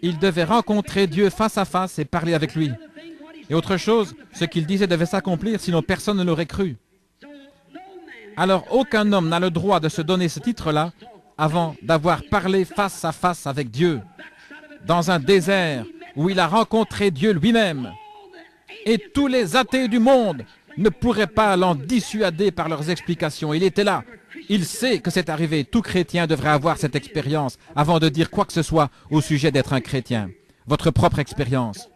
il devait rencontrer Dieu face à face et parler avec lui. Et autre chose, ce qu'il disait devait s'accomplir, sinon personne ne l'aurait cru. Alors aucun homme n'a le droit de se donner ce titre-là avant d'avoir parlé face à face avec Dieu, dans un désert où il a rencontré Dieu lui-même. Et tous les athées du monde ne pourraient pas l'en dissuader par leurs explications. Il était là. Il sait que c'est arrivé. Tout chrétien devrait avoir cette expérience avant de dire quoi que ce soit au sujet d'être un chrétien. Votre propre expérience.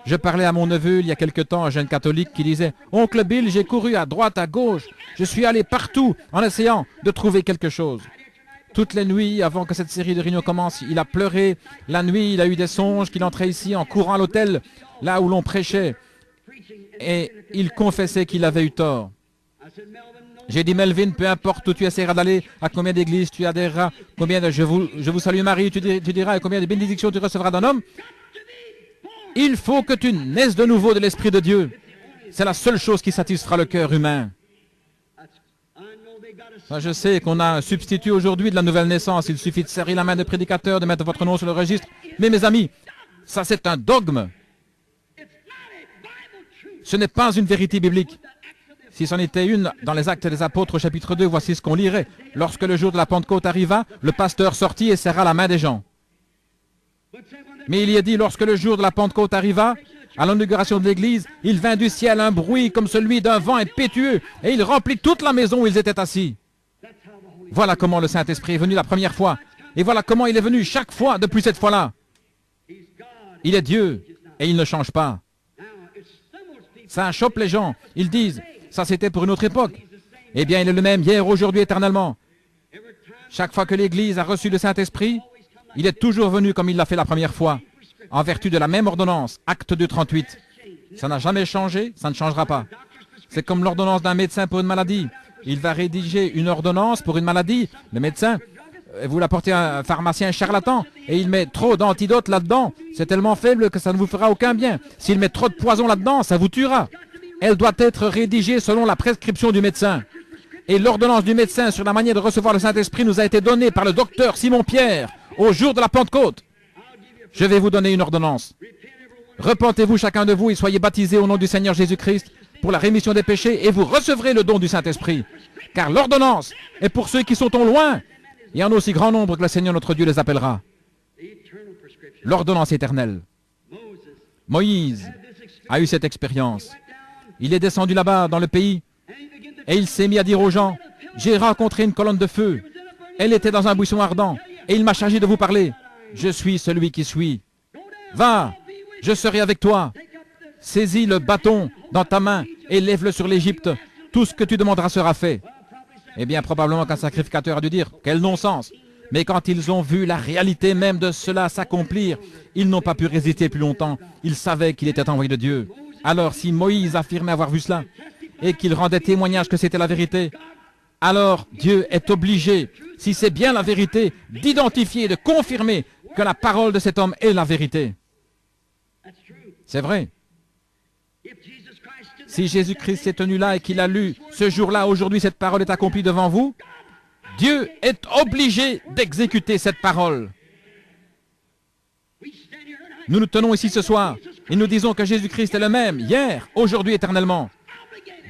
Je parlais à mon neveu il y a quelque temps, un jeune catholique qui disait « Oncle Bill, j'ai couru à droite, à gauche. Je suis allé partout en essayant de trouver quelque chose. » Toutes les nuits, avant que cette série de réunions commence, il a pleuré. La nuit, il a eu des songes qu'il entrait ici en courant à l'hôtel, là où l'on prêchait. Et il confessait qu'il avait eu tort. J'ai dit, Melvin, peu importe où tu essaieras d'aller, à combien d'églises tu adhéreras, combien de je vous salue Marie, tu diras, et combien de bénédictions tu recevras d'un homme, il faut que tu naisses de nouveau de l'Esprit de Dieu. C'est la seule chose qui satisfera le cœur humain. Je sais qu'on a un substitut aujourd'hui de la nouvelle naissance. Il suffit de serrer la main des prédicateurs, de mettre votre nom sur le registre. Mais mes amis, ça c'est un dogme. Ce n'est pas une vérité biblique. Si c'en était une dans les Actes des Apôtres au chapitre 2, voici ce qu'on lirait. Lorsque le jour de la Pentecôte arriva, le pasteur sortit et serra la main des gens. Mais il y est dit, lorsque le jour de la Pentecôte arriva, à l'inauguration de l'église, il vint du ciel un bruit comme celui d'un vent impétueux, et il remplit toute la maison où ils étaient assis. Voilà comment le Saint-Esprit est venu la première fois, et voilà comment il est venu chaque fois depuis cette fois-là. Il est Dieu, et il ne change pas. Ça chope les gens. Ils disent, ça c'était pour une autre époque. Eh bien, il est le même hier, aujourd'hui, éternellement. Chaque fois que l'Église a reçu le Saint-Esprit, il est toujours venu comme il l'a fait la première fois, en vertu de la même ordonnance, acte 2:38. Ça n'a jamais changé, ça ne changera pas. C'est comme l'ordonnance d'un médecin pour une maladie. Il va rédiger une ordonnance pour une maladie. Le médecin, vous l'apportez à un pharmacien charlatan et il met trop d'antidotes là-dedans. C'est tellement faible que ça ne vous fera aucun bien. S'il met trop de poison là-dedans, ça vous tuera. Elle doit être rédigée selon la prescription du médecin. Et l'ordonnance du médecin sur la manière de recevoir le Saint-Esprit nous a été donnée par le docteur Simon-Pierre au jour de la Pentecôte. Je vais vous donner une ordonnance. Repentez-vous chacun de vous et soyez baptisés au nom du Seigneur Jésus-Christ pour la rémission des péchés et vous recevrez le don du Saint-Esprit. Car l'ordonnance est pour ceux qui sont au loin et en aussi grand nombre que le Seigneur notre Dieu les appellera. L'ordonnance éternelle. Moïse a eu cette expérience. Il est descendu là-bas dans le pays et il s'est mis à dire aux gens, « J'ai rencontré une colonne de feu. Elle était dans un buisson ardent et il m'a chargé de vous parler. Je suis celui qui suis. Va, je serai avec toi. Saisis le bâton dans ta main et lève-le sur l'Égypte. Tout ce que tu demanderas sera fait. » Eh bien, probablement qu'un sacrificateur a dû dire, « Quel non-sens !» Mais quand ils ont vu la réalité même de cela s'accomplir, ils n'ont pas pu résister plus longtemps. Ils savaient qu'il était envoyé de Dieu. Alors, si Moïse affirmait avoir vu cela et qu'il rendait témoignage que c'était la vérité, alors Dieu est obligé, si c'est bien la vérité, d'identifier, de confirmer que la parole de cet homme est la vérité. C'est vrai. Si Jésus-Christ s'est tenu là et qu'il a lu ce jour-là, aujourd'hui, cette parole est accomplie devant vous, Dieu est obligé d'exécuter cette parole. Nous nous tenons ici ce soir et nous disons que Jésus-Christ est le même, hier, aujourd'hui, éternellement.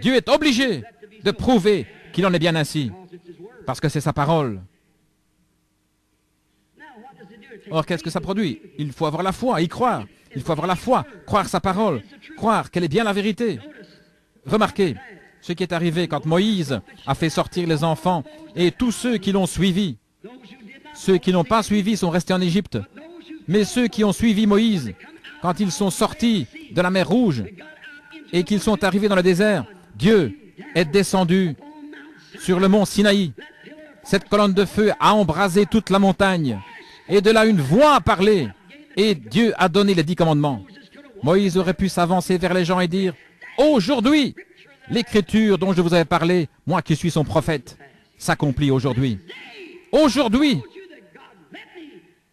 Dieu est obligé de prouver qu'il en est bien ainsi, parce que c'est sa parole. Or, qu'est-ce que ça produit? Il faut avoir la foi, y croire. Il faut avoir la foi, croire sa parole, croire qu'elle est bien la vérité. Remarquez ce qui est arrivé quand Moïse a fait sortir les enfants et tous ceux qui l'ont suivi. Ceux qui n'ont pas suivi sont restés en Égypte. Mais ceux qui ont suivi Moïse, quand ils sont sortis de la mer Rouge et qu'ils sont arrivés dans le désert, Dieu est descendu sur le mont Sinaï. Cette colonne de feu a embrasé toute la montagne. Et de là, une voix a parlé. Et Dieu a donné les 10 commandements. Moïse aurait pu s'avancer vers les gens et dire, « Aujourd'hui, l'écriture dont je vous avais parlé, moi qui suis son prophète, s'accomplit aujourd'hui. Aujourd'hui,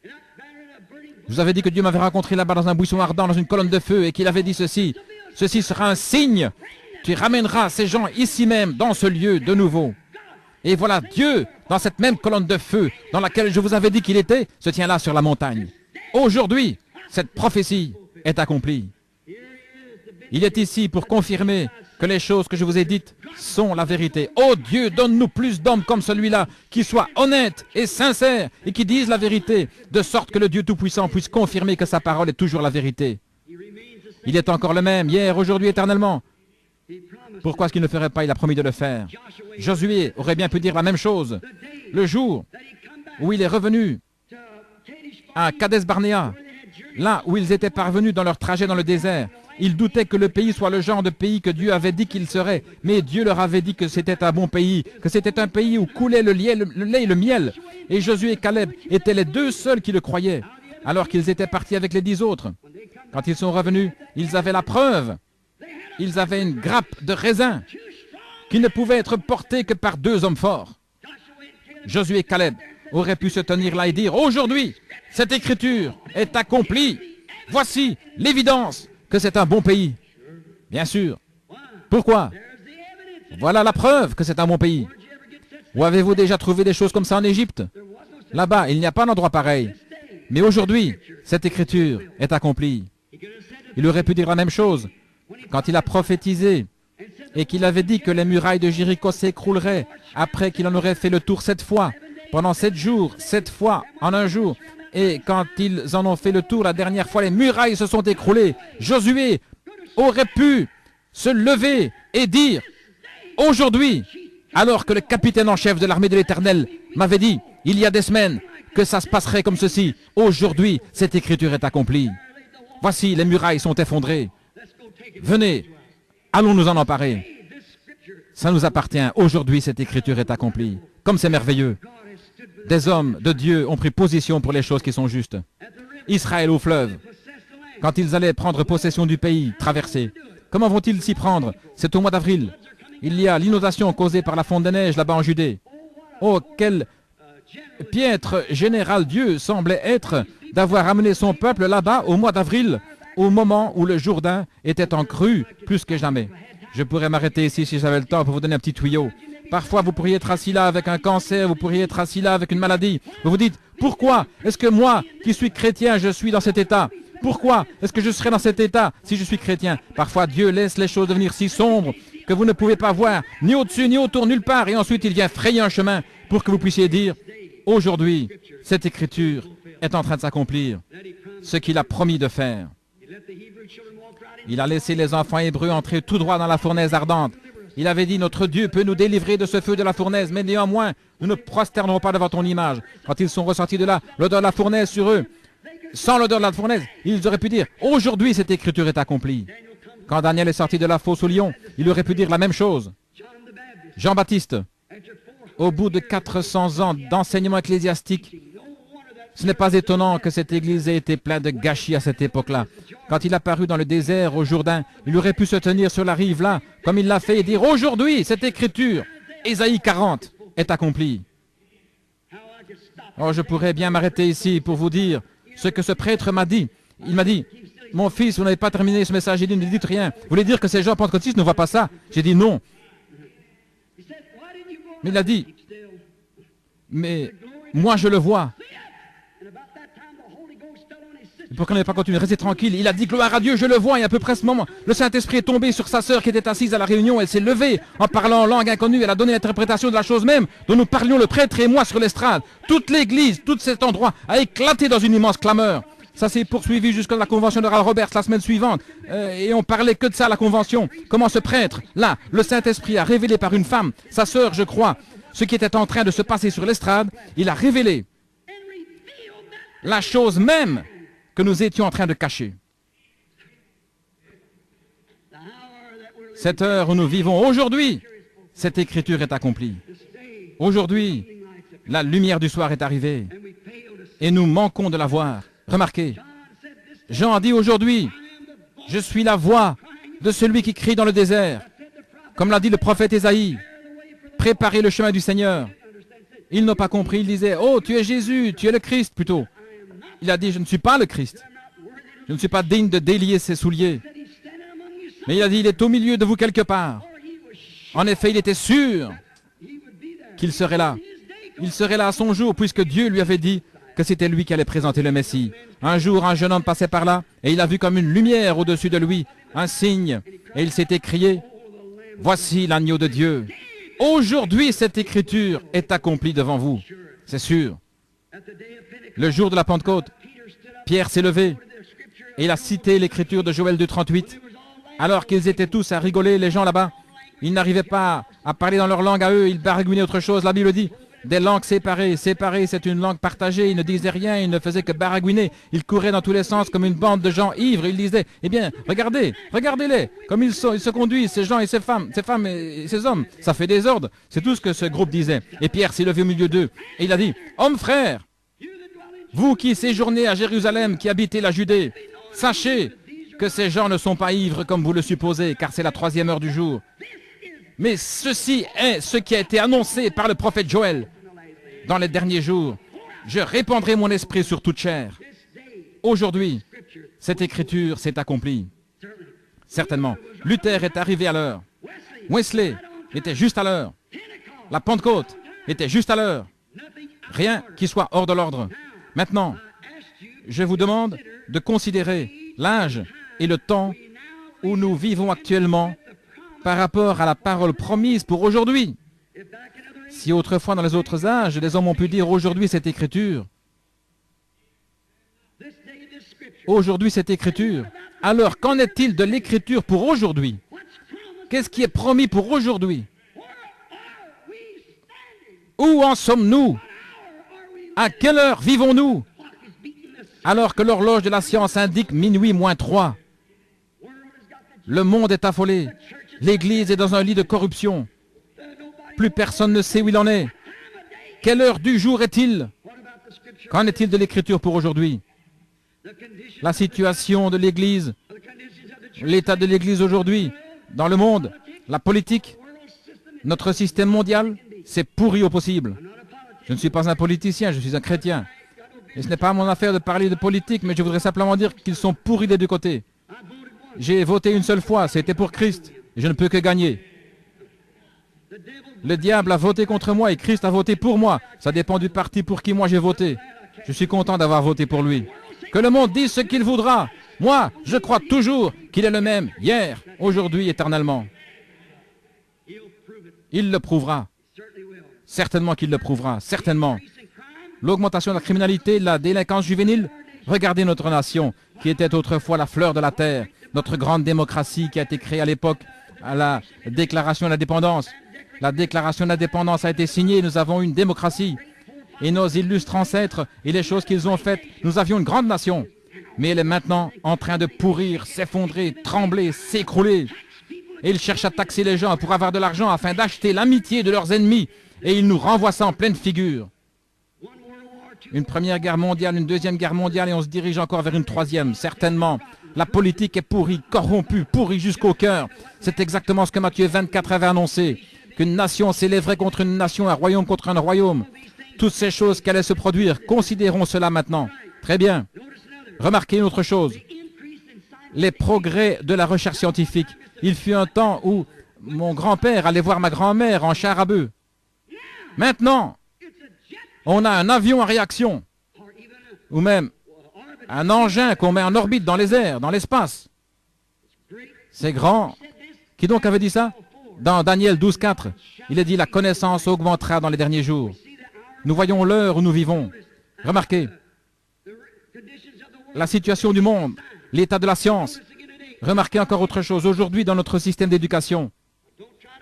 je vous avais dit que Dieu m'avait rencontré là-bas dans un buisson ardent, dans une colonne de feu, et qu'il avait dit ceci, « Ceci sera un signe, tu ramèneras ces gens ici même, dans ce lieu, de nouveau. » Et voilà, Dieu, dans cette même colonne de feu, dans laquelle je vous avais dit qu'il était, se tient là sur la montagne. Aujourd'hui, cette prophétie est accomplie. Il est ici pour confirmer que les choses que je vous ai dites sont la vérité. Oh Dieu, donne-nous plus d'hommes comme celui-là, qui soient honnêtes et sincères et qui disent la vérité, de sorte que le Dieu Tout-Puissant puisse confirmer que sa parole est toujours la vérité. Il est encore le même, hier, aujourd'hui, éternellement. Pourquoi est-ce qu'il ne ferait pas? Il a promis de le faire. Josué aurait bien pu dire la même chose. Le jour où il est revenu à Kadesh-Barnéa, là où ils étaient parvenus dans leur trajet dans le désert, ils doutaient que le pays soit le genre de pays que Dieu avait dit qu'il serait. Mais Dieu leur avait dit que c'était un bon pays, que c'était un pays où coulait le lait et le miel. Et Josué et Caleb étaient les 2 seuls qui le croyaient, alors qu'ils étaient partis avec les 10 autres. Quand ils sont revenus, ils avaient la preuve. Ils avaient une grappe de raisin qui ne pouvait être portée que par 2 hommes forts. Josué et Caleb auraient pu se tenir là et dire, « Aujourd'hui, cette écriture est accomplie. Voici l'évidence que c'est un bon pays. » Bien sûr. Pourquoi? Voilà la preuve que c'est un bon pays. Où avez-vous déjà trouvé des choses comme ça en Égypte? Là-bas, il n'y a pas d'endroit pareil. Mais aujourd'hui, cette écriture est accomplie. Il aurait pu dire la même chose quand il a prophétisé et qu'il avait dit que les murailles de Jéricho s'écrouleraient après qu'il en aurait fait le tour 7 fois, pendant 7 jours, 7 fois en un jour. Et quand ils en ont fait le tour la dernière fois, les murailles se sont écroulées. Josué aurait pu se lever et dire, aujourd'hui, alors que le capitaine en chef de l'armée de l'Éternel m'avait dit, il y a des semaines, que ça se passerait comme ceci, aujourd'hui, cette écriture est accomplie. Voici, les murailles sont effondrées. Venez, allons nous en emparer. Ça nous appartient. Aujourd'hui, cette écriture est accomplie. Comme c'est merveilleux. Des hommes de Dieu ont pris position pour les choses qui sont justes. Israël au fleuve, quand ils allaient prendre possession du pays, traverser. Comment vont-ils s'y prendre? C'est au mois d'avril. Il y a l'inondation causée par la fonte des neiges là-bas en Judée. Oh, quel piètre général Dieu semblait être d'avoir amené son peuple là-bas au mois d'avril, au moment où le Jourdain était en crue plus que jamais. Je pourrais m'arrêter ici si j'avais le temps pour vous donner un petit tuyau. Parfois, vous pourriez être assis là avec un cancer, vous pourriez être assis là avec une maladie. Vous vous dites, pourquoi est-ce que moi, qui suis chrétien, je suis dans cet état? Pourquoi est-ce que je serais dans cet état si je suis chrétien? Parfois, Dieu laisse les choses devenir si sombres que vous ne pouvez pas voir ni au-dessus, ni autour, nulle part. Et ensuite, il vient frayer un chemin pour que vous puissiez dire, aujourd'hui, cette écriture est en train de s'accomplir. Ce qu'il a promis de faire. Il a laissé les enfants hébreux entrer tout droit dans la fournaise ardente. Il avait dit, notre Dieu peut nous délivrer de ce feu de la fournaise, mais néanmoins, nous ne prosternerons pas devant ton image. Quand ils sont ressortis de là, l'odeur de la fournaise sur eux, sans l'odeur de la fournaise, ils auraient pu dire, aujourd'hui cette écriture est accomplie. Quand Daniel est sorti de la fosse au lion, il aurait pu dire la même chose. Jean-Baptiste, au bout de 400 ans d'enseignement ecclésiastique, ce n'est pas étonnant que cette église ait été pleine de gâchis à cette époque-là. Quand il apparut dans le désert au Jourdain, il aurait pu se tenir sur la rive là, comme il l'a fait, et dire, aujourd'hui, cette écriture, Ésaïe 40, est accomplie. Oh, je pourrais bien m'arrêter ici pour vous dire ce que ce prêtre m'a dit. Il m'a dit, mon fils, vous n'avez pas terminé ce message. J'ai dit, ne dites rien. Vous voulez dire que ces gens pentecôtistes ne voient pas ça? J'ai dit non. Mais il a dit, mais moi je le vois. Pour qu'on n'ait pas continué, restez tranquille. Il a dit gloire à Dieu, je le vois. Et à peu près à ce moment, le Saint-Esprit est tombé sur sa sœur qui était assise à la réunion. Elle s'est levée en parlant en langue inconnue. Elle a donné l'interprétation de la chose même dont nous parlions le prêtre et moi sur l'estrade. Toute l'église, tout cet endroit a éclaté dans une immense clameur. Ça s'est poursuivi jusqu'à la convention de Ralph Roberts la semaine suivante. Et on parlait que de ça à la convention. Comment ce prêtre, là, le Saint-Esprit a révélé par une femme, sa sœur, je crois, ce qui était en train de se passer sur l'estrade. Il a révélé la chose même que nous étions en train de cacher. Cette heure où nous vivons aujourd'hui, cette écriture est accomplie. Aujourd'hui, la lumière du soir est arrivée et nous manquons de la voir. Remarquez, Jean a dit aujourd'hui, je suis la voix de celui qui crie dans le désert. Comme l'a dit le prophète Ésaïe, préparez le chemin du Seigneur. Ils n'ont pas compris, ils disaient, oh, tu es Jésus, tu es le Christ plutôt. Il a dit, je ne suis pas le Christ. Je ne suis pas digne de délier ses souliers. Mais il a dit, il est au milieu de vous quelque part. En effet, il était sûr qu'il serait là. Il serait là à son jour, puisque Dieu lui avait dit que c'était lui qui allait présenter le Messie. Un jour, un jeune homme passait par là, et il a vu comme une lumière au-dessus de lui, un signe, et il s'est écrié, « Voici l'agneau de Dieu. Aujourd'hui, cette écriture est accomplie devant vous. » C'est sûr. Le jour de la Pentecôte, Pierre s'est levé et il a cité l'écriture de Joël 2,38. Alors qu'ils étaient tous à rigoler, les gens là-bas, ils n'arrivaient pas à parler dans leur langue à eux, ils baragouinaient autre chose. La Bible dit, des langues séparées. Séparées, c'est une langue partagée. Ils ne disaient rien, ils ne faisaient que baragouiner. Ils couraient dans tous les sens comme une bande de gens ivres. Ils disaient, eh bien, regardez, regardez-les, comme ils se conduisent, ces gens et ces femmes et ces hommes. Ça fait désordre. C'est tout ce que ce groupe disait. Et Pierre s'est levé au milieu d'eux et il a dit, hommes frères, vous qui séjournez à Jérusalem, qui habitez la Judée, sachez que ces gens ne sont pas ivres comme vous le supposez, car c'est la 3e heure du jour. Mais ceci est ce qui a été annoncé par le prophète Joël. Dans les derniers jours, je répandrai mon esprit sur toute chair. Aujourd'hui, cette écriture s'est accomplie. Certainement, Luther est arrivé à l'heure. Wesley était juste à l'heure. La Pentecôte était juste à l'heure. Rien qui soit hors de l'ordre. Maintenant, je vous demande de considérer l'âge et le temps où nous vivons actuellement par rapport à la parole promise pour aujourd'hui. Si autrefois dans les autres âges, les hommes ont pu dire aujourd'hui cette écriture, alors qu'en est-il de l'écriture pour aujourd'hui? Qu'est-ce qui est promis pour aujourd'hui? Où en sommes-nous? À quelle heure vivons-nous? Alors que l'horloge de la science indique minuit moins 3. Le monde est affolé. L'Église est dans un lit de corruption. Plus personne ne sait où il en est. Quelle heure du jour est-il? Qu'en est-il de l'Écriture pour aujourd'hui? La situation de l'Église, l'état de l'Église aujourd'hui, dans le monde, la politique, notre système mondial, c'est pourri au possible. Je ne suis pas un politicien, je suis un chrétien. Et ce n'est pas mon affaire de parler de politique, mais je voudrais simplement dire qu'ils sont pourris des deux côtés. J'ai voté une seule fois, c'était pour Christ, et je ne peux que gagner. Le diable a voté contre moi et Christ a voté pour moi. Ça dépend du parti pour qui moi j'ai voté. Je suis content d'avoir voté pour lui. Que le monde dise ce qu'il voudra. Moi, je crois toujours qu'il est le même hier, aujourd'hui, éternellement. Il le prouvera. Certainement qu'il le prouvera, certainement. L'augmentation de la criminalité, de la délinquance juvénile. Regardez notre nation, qui était autrefois la fleur de la terre. Notre grande démocratie qui a été créée à l'époque à la déclaration d'indépendance. La déclaration d'indépendance a été signée, nous avons une démocratie. Et nos illustres ancêtres et les choses qu'ils ont faites, nous avions une grande nation. Mais elle est maintenant en train de pourrir, s'effondrer, trembler, s'écrouler. Et ils cherchent à taxer les gens pour avoir de l'argent afin d'acheter l'amitié de leurs ennemis. Et ils nous renvoient ça en pleine figure. Une première guerre mondiale, une deuxième guerre mondiale et on se dirige encore vers une troisième, certainement. La politique est pourrie, corrompue, pourrie jusqu'au cœur. C'est exactement ce que Matthieu 24 avait annoncé. Qu'une nation s'élèverait contre une nation, un royaume contre un royaume. Toutes ces choses qui allaient se produire, considérons cela maintenant. Très bien. Remarquez une autre chose. Les progrès de la recherche scientifique. Il fut un temps où mon grand-père allait voir ma grand-mère en char à bœuf. Maintenant, on a un avion à réaction. Ou même un engin qu'on met en orbite dans les airs, dans l'espace. C'est grand. Qui donc avait dit ça? Dans Daniel 12,4, il est dit « La connaissance augmentera dans les derniers jours ». Nous voyons l'heure où nous vivons. Remarquez, la situation du monde, l'état de la science. Remarquez encore autre chose. Aujourd'hui, dans notre système d'éducation,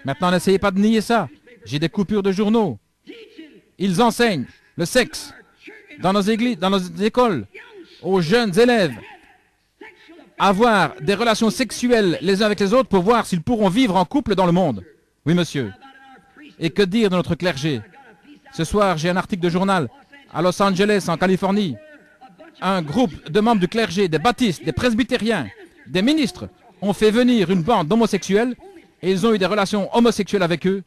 maintenant, n'essayez pas de nier ça. J'ai des coupures de journaux. Ils enseignent le sexe dans nos églises, dans nos écoles, aux jeunes élèves. Avoir des relations sexuelles les uns avec les autres pour voir s'ils pourront vivre en couple dans le monde. Oui, monsieur. Et que dire de notre clergé? Ce soir, j'ai un article de journal à Los Angeles, en Californie. Un groupe de membres du clergé, des baptistes, des presbytériens, des ministres, ont fait venir une bande d'homosexuels et ils ont eu des relations homosexuelles avec eux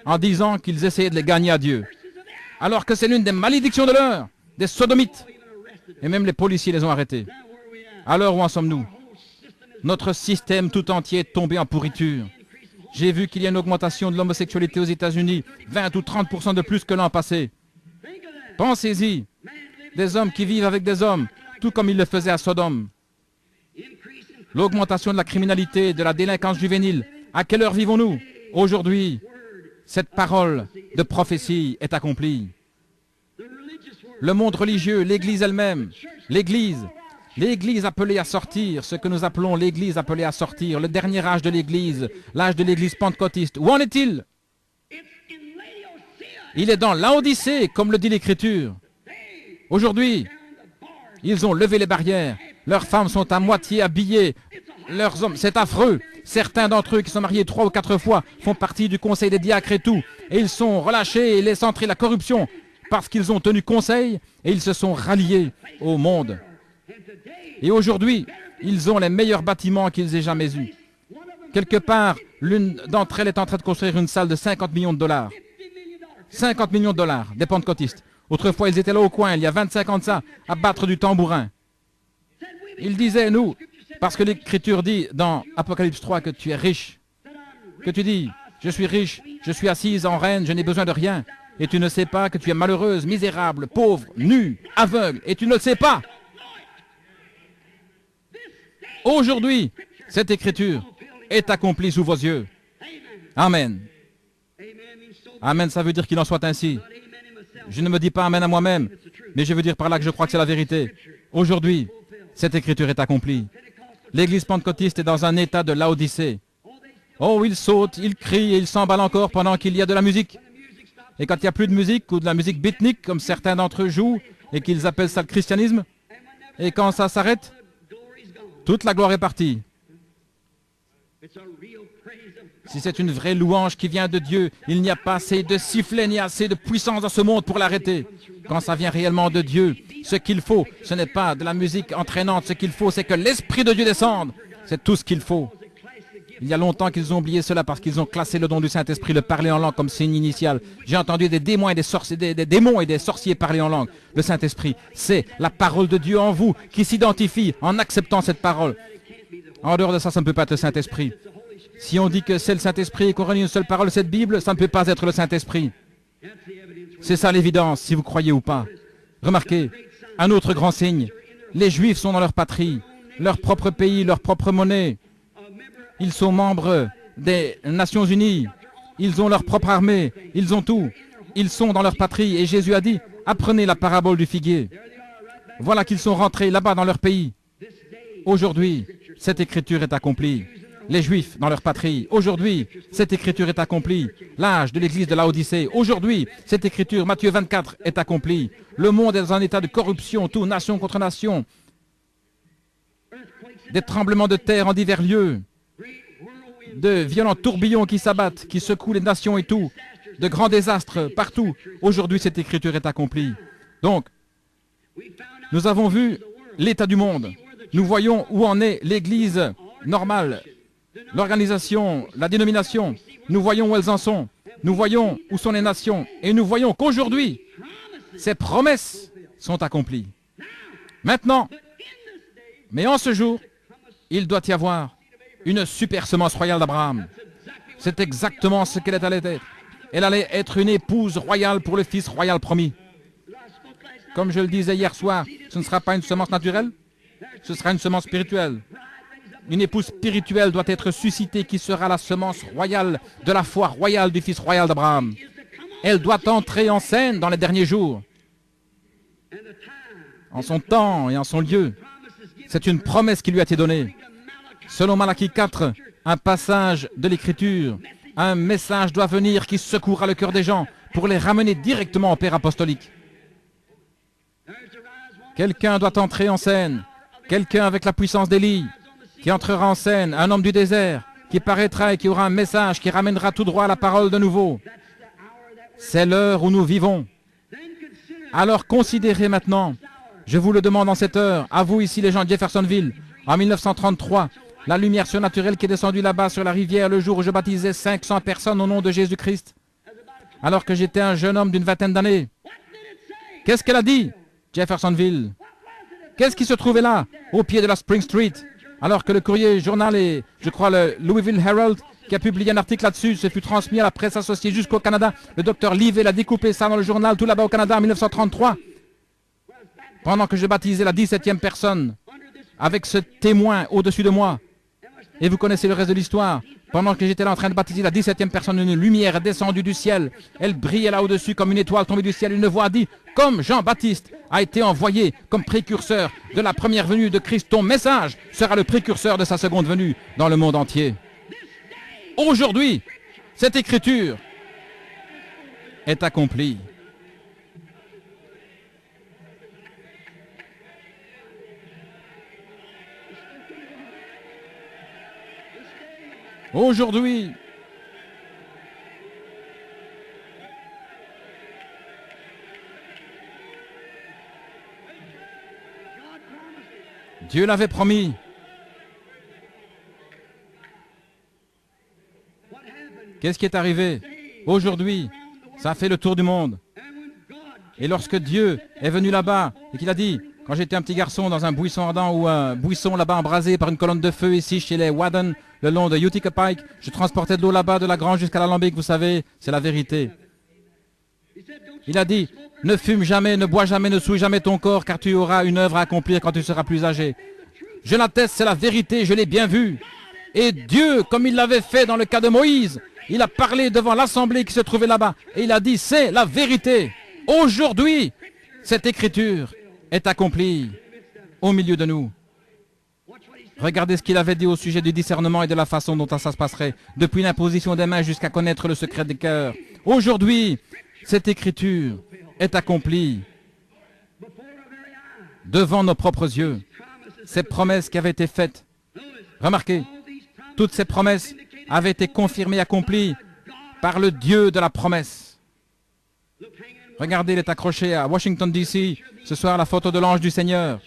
en disant qu'ils essayaient de les gagner à Dieu. Alors que c'est l'une des malédictions de l'heure, des sodomites. Et même les policiers les ont arrêtés. Alors où en sommes-nous? Notre système tout entier est tombé en pourriture. J'ai vu qu'il y a une augmentation de l'homosexualité aux États-Unis, 20 ou 30% de plus que l'an passé. Pensez-y, des hommes qui vivent avec des hommes, tout comme ils le faisaient à Sodome. L'augmentation de la criminalité, de la délinquance juvénile. À quelle heure vivons-nous? Aujourd'hui, cette parole de prophétie est accomplie. Le monde religieux, l'Église elle-même, l'Église appelée à sortir, ce que nous appelons l'Église appelée à sortir, le dernier âge de l'Église, l'âge de l'Église pentecôtiste. Où en est-il? Il est dans Laodicée, comme le dit l'Écriture. Aujourd'hui, ils ont levé les barrières. Leurs femmes sont à moitié habillées. Leurs hommes, c'est affreux. Certains d'entre eux qui sont mariés 3 ou 4 fois font partie du conseil des diacres et tout. Et ils sont relâchés et laissent entrer la corruption parce qu'ils ont tenu conseil et ils se sont ralliés au monde. Et aujourd'hui, ils ont les meilleurs bâtiments qu'ils aient jamais eus. Quelque part, l'une d'entre elles est en train de construire une salle de 50 millions de dollars. 50 millions de dollars, des pentecôtistes. Autrefois, ils étaient là au coin, il y a 25 ans de ça, à battre du tambourin. Ils disaient, nous, parce que l'Écriture dit dans Apocalypse 3 que tu es riche, que tu dis, je suis riche, je suis assise en reine, je n'ai besoin de rien, et tu ne sais pas que tu es malheureuse, misérable, pauvre, nue, aveugle, et tu ne le sais pas. Aujourd'hui, cette Écriture est accomplie sous vos yeux. Amen. Amen, ça veut dire qu'il en soit ainsi. Je ne me dis pas Amen à moi-même, mais je veux dire par là que je crois que c'est la vérité. Aujourd'hui, cette Écriture est accomplie. L'Église pentecôtiste est dans un état de Laodicée. Oh, ils sautent, ils crient et ils s'emballent encore pendant qu'il y a de la musique. Et quand il n'y a plus de musique ou de la musique beatnik, comme certains d'entre eux jouent, et qu'ils appellent ça le christianisme, et quand ça s'arrête, toute la gloire est partie. Si c'est une vraie louange qui vient de Dieu, il n'y a pas assez de sifflet ni assez de puissance dans ce monde pour l'arrêter. Quand ça vient réellement de Dieu, ce qu'il faut, ce n'est pas de la musique entraînante. Ce qu'il faut, c'est que l'Esprit de Dieu descende. C'est tout ce qu'il faut. Il y a longtemps qu'ils ont oublié cela parce qu'ils ont classé le don du Saint-Esprit, le parler en langue, comme signe initial. J'ai entendu des démons et des démons et des sorciers parler en langue. Le Saint-Esprit, c'est la parole de Dieu en vous qui s'identifie en acceptant cette parole. En dehors de ça, ça ne peut pas être le Saint-Esprit. Si on dit que c'est le Saint-Esprit et qu'on renie une seule parole, cette Bible, ça ne peut pas être le Saint-Esprit. C'est ça l'évidence, si vous croyez ou pas. Remarquez, un autre grand signe. Les Juifs sont dans leur patrie, leur propre pays, leur propre monnaie. Ils sont membres des Nations Unies. Ils ont leur propre armée. Ils ont tout. Ils sont dans leur patrie. Et Jésus a dit, apprenez la parabole du figuier. Voilà qu'ils sont rentrés là-bas dans leur pays. Aujourd'hui, cette écriture est accomplie. Les Juifs dans leur patrie. Aujourd'hui, cette écriture est accomplie. L'âge de l'église de Laodicée. Aujourd'hui, cette écriture, Matthieu 24, est accomplie. Le monde est dans un état de corruption, tout, nation contre nation. Des tremblements de terre en divers lieux. De violents tourbillons qui s'abattent, qui secouent les nations et tout. De grands désastres partout. Aujourd'hui, cette écriture est accomplie. Donc, nous avons vu l'état du monde. Nous voyons où en est l'église normale, l'organisation, la dénomination. Nous voyons où elles en sont. Nous voyons où sont les nations. Et nous voyons qu'aujourd'hui, ces promesses sont accomplies. Maintenant, mais en ce jour, il doit y avoir une super semence royale d'Abraham. C'est exactement ce qu'elle allait être. Elle allait être une épouse royale pour le fils royal promis. Comme je le disais hier soir, ce ne sera pas une semence naturelle, ce sera une semence spirituelle. Une épouse spirituelle doit être suscitée qui sera la semence royale de la foi royale du fils royal d'Abraham. Elle doit entrer en scène dans les derniers jours, en son temps et en son lieu. C'est une promesse qui lui a été donnée. Selon Malachie 4, un passage de l'Écriture, un message doit venir qui secouera le cœur des gens pour les ramener directement au Père apostolique. Quelqu'un doit entrer en scène, quelqu'un avec la puissance d'Élie, qui entrera en scène, un homme du désert, qui paraîtra et qui aura un message qui ramènera tout droit à la parole de nouveau. C'est l'heure où nous vivons. Alors considérez maintenant, je vous le demande en cette heure, à vous ici les gens de Jeffersonville, en 1933, la lumière surnaturelle qui est descendue là-bas sur la rivière le jour où je baptisais 500 personnes au nom de Jésus-Christ, alors que j'étais un jeune homme d'une vingtaine d'années. Qu'est-ce qu'elle a dit, Jeffersonville? Qu'est-ce qui se trouvait là, au pied de la Spring Street, alors que le courrier journal et, je crois, le Louisville Herald, qui a publié un article là-dessus, se fut transmis à la presse associée jusqu'au Canada. Le docteur Livell a découpé ça dans le journal tout là-bas au Canada en 1933. Pendant que je baptisais la 17e personne, avec ce témoin au-dessus de moi. Et vous connaissez le reste de l'histoire. Pendant que j'étais là en train de baptiser la 17e personne, une lumière est descendue du ciel. Elle brillait là au-dessus comme une étoile tombée du ciel. Une voix a dit, comme Jean-Baptiste a été envoyé comme précurseur de la première venue de Christ, ton message sera le précurseur de sa seconde venue dans le monde entier. Aujourd'hui, cette écriture est accomplie. Aujourd'hui, Dieu l'avait promis. Qu'est-ce qui est arrivé? Aujourd'hui, ça a fait le tour du monde. Et lorsque Dieu est venu là-bas et qu'il a dit, quand j'étais un petit garçon dans un buisson ardent ou un buisson là-bas embrasé par une colonne de feu ici chez les Wadden, le long de Utica Pike, je transportais de l'eau là-bas de la grange jusqu'à l'Alambic, vous savez, c'est la vérité. Il a dit, ne fume jamais, ne bois jamais, ne souille jamais ton corps, car tu auras une œuvre à accomplir quand tu seras plus âgé. Je l'atteste, c'est la vérité, je l'ai bien vu. Et Dieu, comme il l'avait fait dans le cas de Moïse, il a parlé devant l'assemblée qui se trouvait là-bas, et il a dit, c'est la vérité. Aujourd'hui, cette écriture est accomplie au milieu de nous. Regardez ce qu'il avait dit au sujet du discernement et de la façon dont ça se passerait, depuis l'imposition des mains jusqu'à connaître le secret des cœurs. Aujourd'hui, cette écriture est accomplie devant nos propres yeux. Ces promesses qui avaient été faites. Remarquez, toutes ces promesses avait été confirmé et accompli par le Dieu de la promesse. Regardez, il est accroché à Washington, D.C. Ce soir, la photo de l'ange du Seigneur.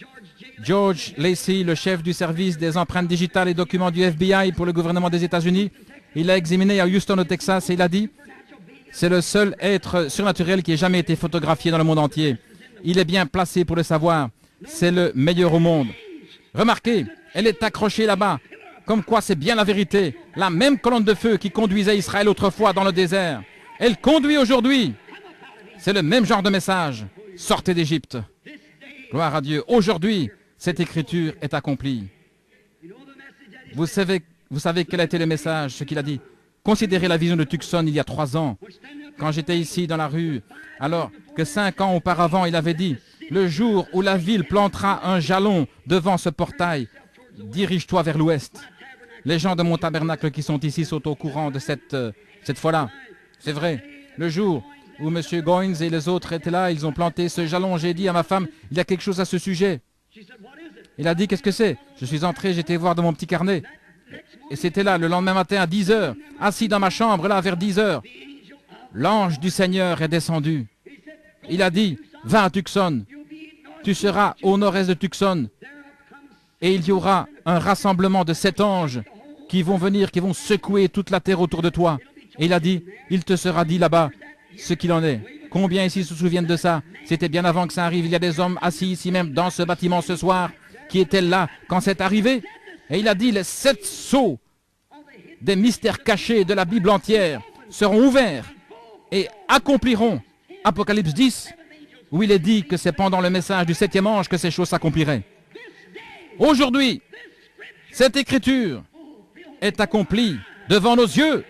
George Lacey, le chef du service des empreintes digitales et documents du FBI pour le gouvernement des États-Unis, il l'a examiné à Houston, au Texas, et il a dit « C'est le seul être surnaturel qui ait jamais été photographié dans le monde entier. Il est bien placé pour le savoir. C'est le meilleur au monde. » Remarquez, elle est accrochée là-bas, comme quoi c'est bien la vérité. La même colonne de feu qui conduisait Israël autrefois dans le désert, elle conduit aujourd'hui. C'est le même genre de message. Sortez d'Égypte. Gloire à Dieu. Aujourd'hui, cette écriture est accomplie. Vous savez quel a été le message, ce qu'il a dit. Considérez la vision de Tucson il y a 3 ans, quand j'étais ici dans la rue, alors que 5 ans auparavant, il avait dit « Le jour où la ville plantera un jalon devant ce portail, dirige-toi vers l'ouest. » Les gens de mon tabernacle qui sont ici sont au courant de cette fois-là. C'est vrai. Le jour où M. Goins et les autres étaient là, ils ont planté ce jalon. J'ai dit à ma femme, il y a quelque chose à ce sujet. Il a dit, qu'est-ce que c'est? Je suis entré, j'étais voir dans mon petit carnet. Et c'était là, le lendemain matin à 10 heures, assis dans ma chambre, là, vers 10 heures. L'ange du Seigneur est descendu. Il a dit, va à Tucson. Tu seras au nord-est de Tucson. Et il y aura un rassemblement de 7 anges qui vont venir, qui vont secouer toute la terre autour de toi. Et il a dit, il te sera dit là-bas ce qu'il en est. Combien ici se souviennent de ça? C'était bien avant que ça arrive. Il y a des hommes assis ici même dans ce bâtiment ce soir qui étaient là quand c'est arrivé. Et il a dit, les 7 sceaux des mystères cachés de la Bible entière seront ouverts et accompliront. Apocalypse 10, où il est dit que c'est pendant le message du 7e ange que ces choses s'accompliraient. Aujourd'hui, cette écriture est accomplie devant nos yeux.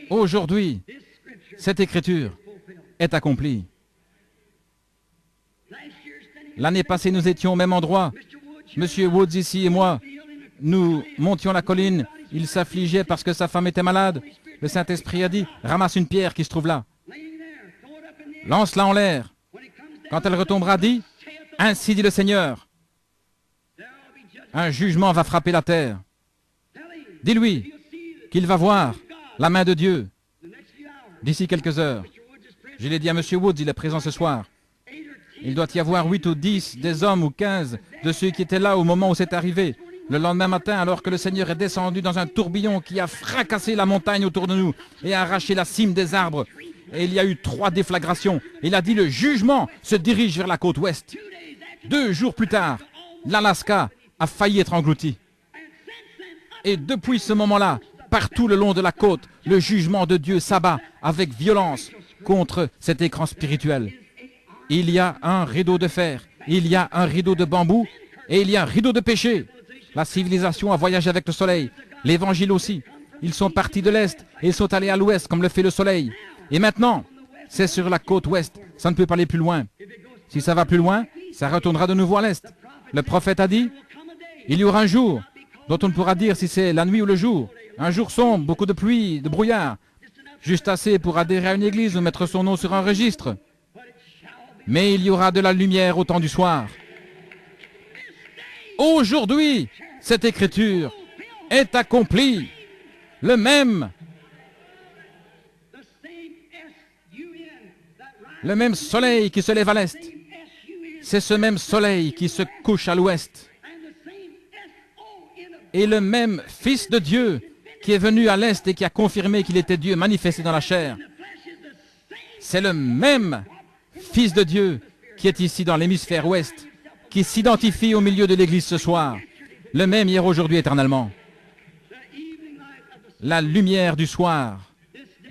Aujourd'hui, cette écriture est accomplie. L'année passée, nous étions au même endroit. Monsieur Woods ici et moi, nous montions la colline. Il s'affligeait parce que sa femme était malade. Le Saint-Esprit a dit, ramasse une pierre qui se trouve là. Lance-la en l'air. Quand elle retombera, dis, ainsi dit le Seigneur. Un jugement va frapper la terre. Dis-lui qu'il va voir la main de Dieu d'ici quelques heures. Je l'ai dit à M. Woods, il est présent ce soir. Il doit y avoir 8 ou 10 des hommes ou 15 de ceux qui étaient là au moment où c'est arrivé. Le lendemain matin, alors que le Seigneur est descendu dans un tourbillon qui a fracassé la montagne autour de nous et a arraché la cime des arbres. Et il y a eu 3 déflagrations. Il a dit le jugement se dirige vers la côte ouest. 2 jours plus tard, l'Alaska a failli être englouti. Et depuis ce moment-là, partout le long de la côte, le jugement de Dieu s'abat avec violence contre cet écran spirituel. Il y a un rideau de fer, il y a un rideau de bambou et il y a un rideau de péché. La civilisation a voyagé avec le soleil, l'évangile aussi. Ils sont partis de l'est et ils sont allés à l'ouest comme le fait le soleil. Et maintenant, c'est sur la côte ouest, ça ne peut pas aller plus loin. Si ça va plus loin, ça retournera de nouveau à l'est. Le prophète a dit, il y aura un jour dont on ne pourra dire si c'est la nuit ou le jour. Un jour sombre, beaucoup de pluie, de brouillard. Juste assez pour adhérer à une église ou mettre son nom sur un registre. Mais il y aura de la lumière au temps du soir. Aujourd'hui, cette écriture est accomplie. Le même soleil qui se lève à l'est, c'est ce même soleil qui se couche à l'ouest. Et le même Fils de Dieu qui est venu à l'est et qui a confirmé qu'il était Dieu manifesté dans la chair, c'est le même Fils de Dieu qui est ici dans l'hémisphère ouest, qui s'identifie au milieu de l'Église ce soir, le même hier, aujourd'hui, éternellement. La lumière du soir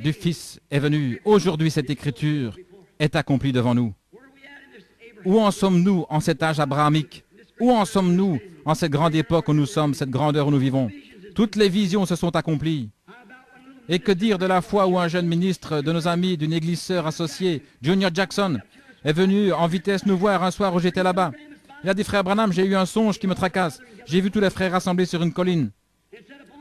du Fils est venue. Aujourd'hui, cette écriture est accomplie devant nous. Où en sommes-nous en cet âge abrahamique? Où en sommes-nous en cette grande époque où nous sommes, cette grandeur où nous vivons? Toutes les visions se sont accomplies. Et que dire de la fois où un jeune ministre de nos amis d'une église sœur associée, Junior Jackson, est venu en vitesse nous voir un soir où j'étais là-bas. Il a dit, frère Branham, j'ai eu un songe qui me tracasse. J'ai vu tous les frères rassemblés sur une colline.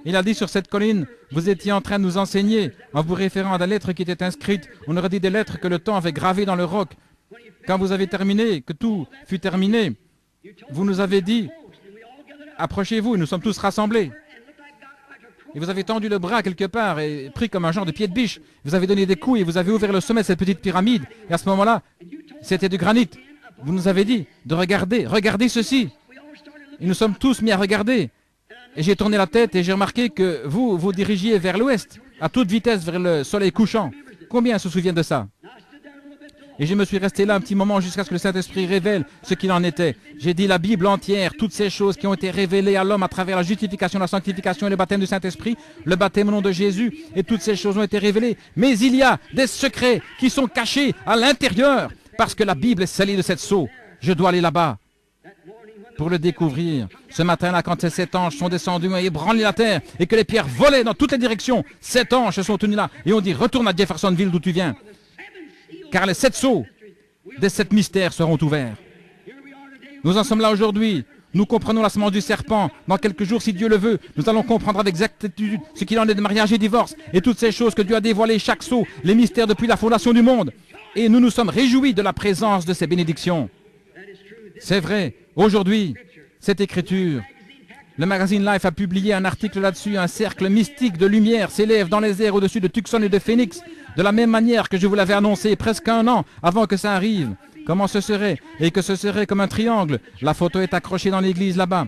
Il a dit, sur cette colline, vous étiez en train de nous enseigner, en vous référant à des lettres qui étaient inscrites. On aurait dit des lettres que le temps avait gravées dans le roc. Quand vous avez terminé, que tout fut terminé, vous nous avez dit, approchez-vous, nous sommes tous rassemblés. et vous avez tendu le bras quelque part et pris comme un genre de pied de biche. Vous avez donné des coups et vous avez ouvert le sommet de cette petite pyramide. Et à ce moment-là, c'était du granit. Vous nous avez dit de regarder, regardez ceci. Et nous sommes tous mis à regarder. Et j'ai tourné la tête et j'ai remarqué que vous, vous dirigiez vers l'ouest, à toute vitesse vers le soleil couchant. Combien se souviennent de ça? Et je me suis resté là un petit moment jusqu'à ce que le Saint-Esprit révèle ce qu'il en était. J'ai dit la Bible entière, toutes ces choses qui ont été révélées à l'homme à travers la justification, la sanctification et le baptême du Saint-Esprit, le baptême au nom de Jésus, et toutes ces choses ont été révélées. Mais il y a des secrets qui sont cachés à l'intérieur, parce que la Bible est scellée de cette sceau. Je dois aller là-bas pour le découvrir. Ce matin-là, quand ces 7 anges sont descendus et ébranlé la terre, et que les pierres volaient dans toutes les directions, 7 anges se sont tenus là, et on dit, retourne à Jeffersonville d'où tu viens. Car les 7 sceaux des 7 mystères seront ouverts. Nous en sommes là aujourd'hui. Nous comprenons la semence du serpent. Dans quelques jours, si Dieu le veut, nous allons comprendre avec exactitude ce qu'il en est de mariage et divorce et toutes ces choses que Dieu a dévoilées, chaque sceau, les mystères depuis la fondation du monde. Et nous nous sommes réjouis de la présence de ces bénédictions. C'est vrai. Aujourd'hui, cette écriture, le magazine Life a publié un article là-dessus. Un cercle mystique de lumière s'élève dans les airs au-dessus de Tucson et de Phoenix. De la même manière que je vous l'avais annoncé presque un an avant que ça arrive. Comment ce serait? Et que ce serait comme un triangle. La photo est accrochée dans l'église là-bas.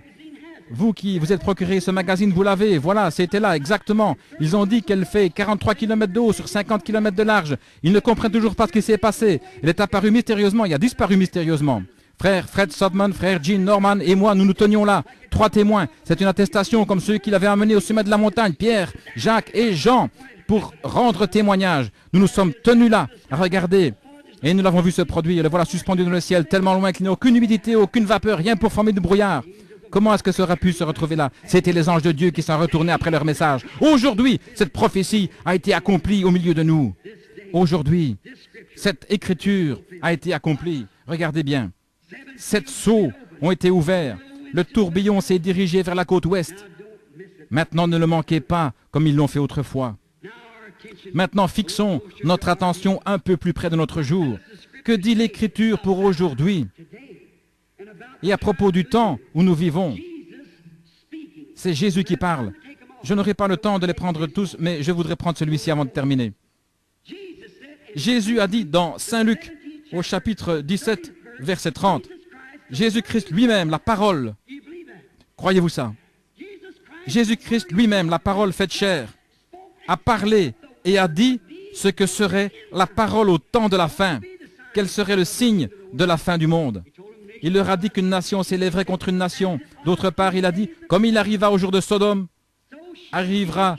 Vous qui vous êtes procuré ce magazine, vous l'avez. Voilà, c'était là, exactement. Ils ont dit qu'elle fait 43 km de haut sur 50 km de large. Ils ne comprennent toujours pas ce qui s'est passé. Elle est apparue mystérieusement, il a disparu mystérieusement. Frère Fred Sobman, frère Gene Norman et moi, nous nous tenions là. 3 témoins. C'est une attestation comme ceux qui l'avaient amené au sommet de la montagne, Pierre, Jacques et Jean, pour rendre témoignage. Nous nous sommes tenus là à regarder. Et nous l'avons vu se produire. Le voilà suspendu dans le ciel, tellement loin qu'il n'y a aucune humidité, aucune vapeur, rien pour former du brouillard. Comment est-ce que ça aurait pu se retrouver là? C'était les anges de Dieu qui sont retournés après leur message. Aujourd'hui, cette prophétie a été accomplie au milieu de nous. Aujourd'hui, cette écriture a été accomplie. Regardez bien. 7 sceaux ont été ouverts. Le tourbillon s'est dirigé vers la côte ouest. Maintenant, ne le manquez pas comme ils l'ont fait autrefois. Maintenant, fixons notre attention un peu plus près de notre jour. Que dit l'Écriture pour aujourd'hui? Et à propos du temps où nous vivons, c'est Jésus qui parle. Je n'aurai pas le temps de les prendre tous, mais je voudrais prendre celui-ci avant de terminer. Jésus a dit dans Saint Luc, au chapitre 17, verset 30, Jésus-Christ lui-même, la parole, croyez-vous ça? Jésus-Christ lui-même, la parole faite chair, a parlé et a dit ce que serait la parole au temps de la fin, quel serait le signe de la fin du monde. Il leur a dit qu'une nation s'élèverait contre une nation. D'autre part, il a dit, comme il arriva au jour de Sodome, arrivera